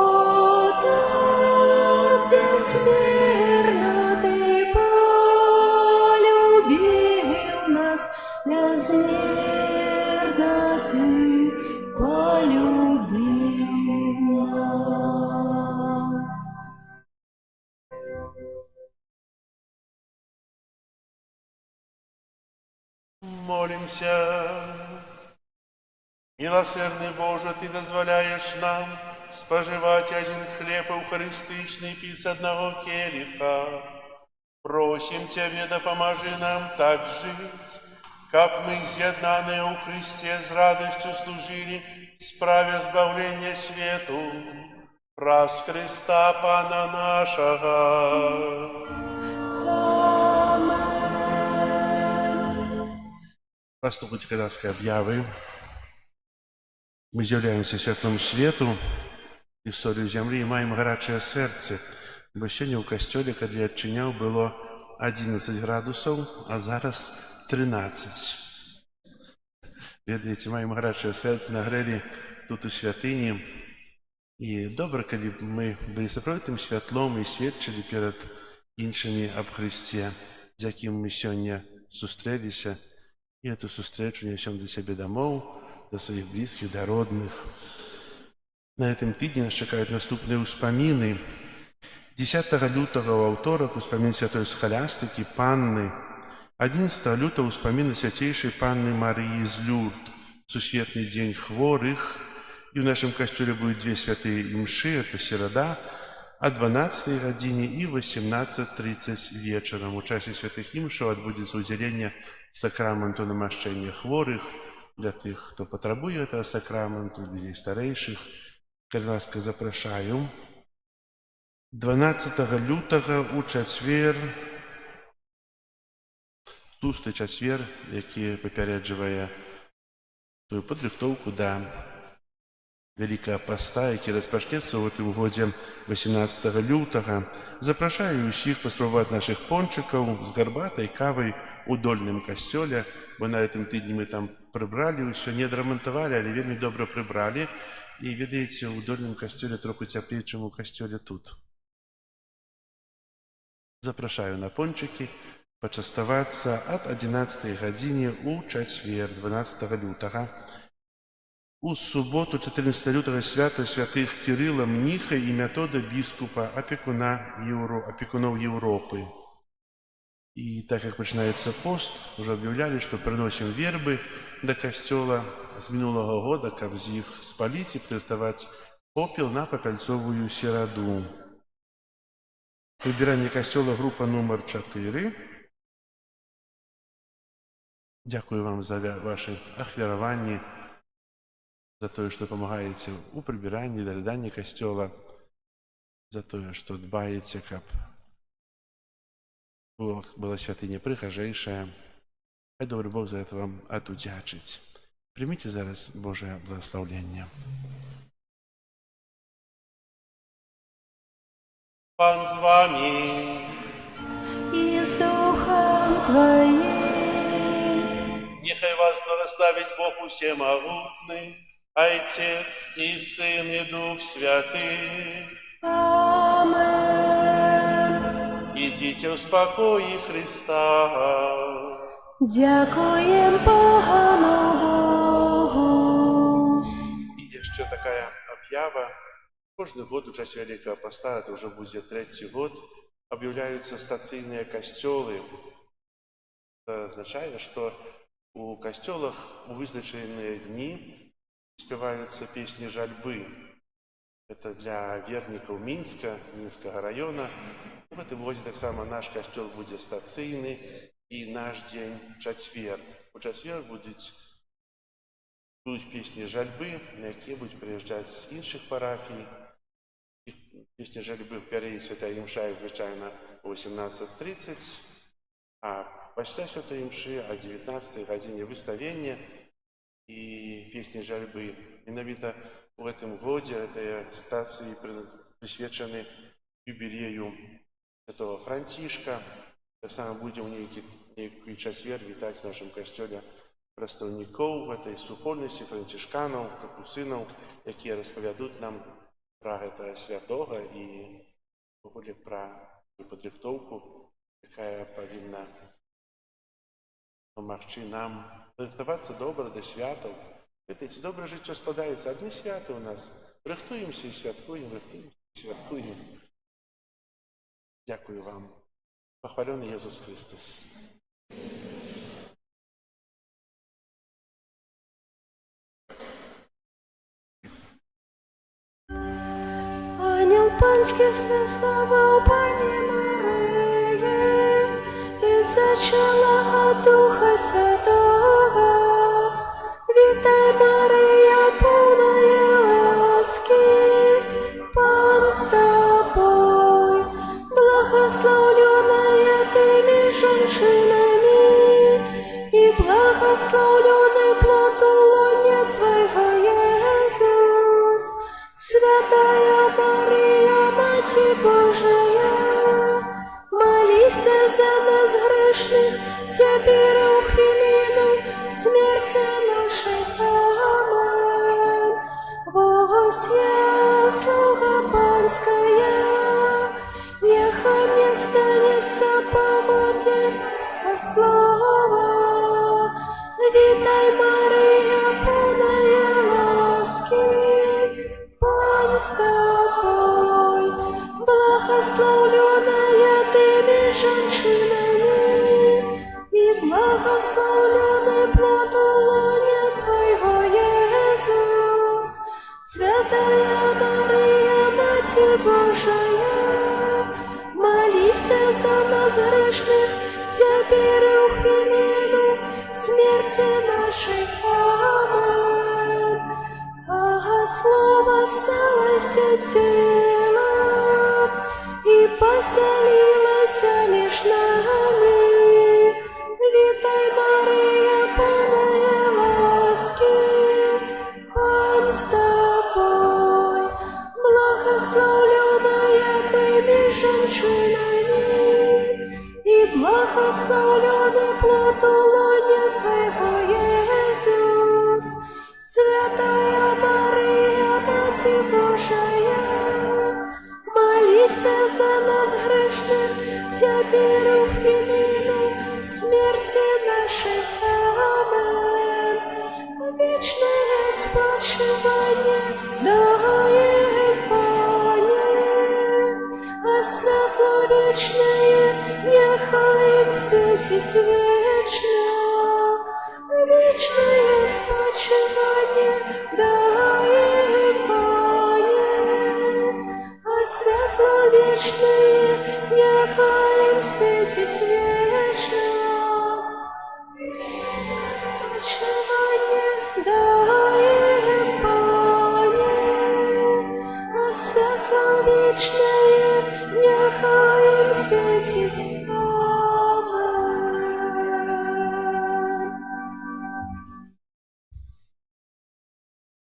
так безмерно ты полюбил нас, безмерно ты полюбил нас. Молимся. Милосердный Боже, Ты дозволяешь нам споживать один хлеб евхаристичный и пить с одного келиха. Просим Тебя, допоможи нам так жить, как мы, з'єднані у Христе, с радостью служили, справя збавлення свету, праз Христа Пана нашего. Послухайте казацкой объявы. Мы з'являемся святому свету и солью земли и маем горячее сердце, бо сёння ў касцёле, калі адчыняў, было 11 градусаў, а зараз 13. Ведаеце, маем гарячае сэрца, нагрэлі тут у святыні. І добра, калі б мы былі сапраўдным святлом і сведчылі перад іншымі аб Христе, з якім мы сёння сустрэліся, і эту сустрэчу нясём да сябе дамоў, да сваіх блізкіх, да родных. На этом тыдні нас чакаюць наступныя ўспаміны. 10 лютага ў аўторак успамін святой схалястыкі Панны, 11 лютого успомина Святейшей Панны Марии из Люрд, Сусветный день хворых, и в нашем костеле будет две святые мши, это середа, о 12 године и 18:30 вечером. В часе святых имшев отбудется уделение сакраменту намощения хворых, для тех, кто потребует этого сакраменту, людей старейших. Ласка запрошаю. 12 лютого у четвер, тлусты чацвер, які папярэджвае тую падрыхтоўку да Вялікага паста, які распачнецца ў гэтым годзе 18 лютага. Запрашаю ўсіх паспрабаваць нашых пончыкаў з гарбатай, кавай у дольным касцёле, бо на гэтым тыдні мы там прыбралі, ўсё не адрамантавалі, але вельмі добра прыбралі. І ведаеце, у дольным касцёле троху цяплей, чым у касцёле тут. Запрашаю на пончыкі пачаставацца ад 11 гадзіне ў чацвер 12 лютага. У суботу 14 лютага свята святых Кірыла Мніха і Метода біскупа, апекуноў Еўропы. И так как начинается пост, уже объявляли, что приносим вербы до костела с минулого года, как их спалить и приготовить попел на попельцовую сераду. Прибирание костела группа номер 4. Дякую вам за ваше ахвярование, за то, что помогаете у прибиранні, догляданні костела, за то, что дбаете, как была святыня прихожейшая. Хай добрый Бог за это вам отудячить. Примите зараз Божие благословение. Пан з вами. и с Духом Твоим. Нехай вас благословит Бог Всемогутный, Отец и Сын и Дух Святый. Amen. Идите в спокое Христа. Дякуем Пану Богу. И еще такая объява. Каждый год в час Великого Поста, это уже будет 3-й год, объявляются стационные костелы. Это означает, что у костелах у вызначенные дни спеваются песни жальбы. Это для верников Минского района. В этом году так само наш костел будет стационный и наш день четверг. У четверг будут песни жальбы, на які будуть приїжджати з інших парафій. Пісні жальби впереді Святої Мші, як звичайно, о 18:30, а після Святої Мші о 19 годині виставлення і пісні жальби. Именно в этом году этой стации присвячены юбилею Святого Франтишка. Так само будем некий четверг вітати в нашем костеле представников этой супольности францишканов, капуцинов, які розповідуть нам про этого святого и про підрихтовку, яка повинна допомогти нам рихтуватися добре до святів. Видите, добре життя складається. Одні свята у нас. Рихтуємося і святкуємо, рихтуємося і святкуємо. Дякую вам. Похвалений Ісус Христос. Ангел панський свистував Пані Марії, і зачала от Духа Святого. Вітай, Марія, повна ласки, Пан з тобою, благословленная ты меж женщинами, и благословленный плод лона Твоего, Иисус. Святая Мария, Мать Божия, молись за нас грешных, теперь и в хвилину смерти нашей. Амен. Вося, слуга панская, нехай мне станется поводле слова. Вітай, Марія, повна ласки, Пан з тобою, благословленная ты меж женщинами, и благословленный плод лона Твоего, Иисус. Святая Мария, Мать Божия, молись за нас грешных, теперь и в хвилину смерти нашей. Амен. А Слово сталося телом и поселилось меж нами. Вітай, Марія, повна ласки, Пан з тобою, благословленная ты меж женщинами, и благословленный плод лона Твоего, Иисус. Святая Мария, Мать Божия, молись за нас грешных, теперь и в хвилину смерти нашей. Амен. Вечное спочивание даем Пане, а светло вечное нехай им світить вічно, вічне спочивання дай їм, Пане, а світло вічне нехай їм світить вічно. Спочивання дай їм, Пане, а світло вічне нехай їм світить.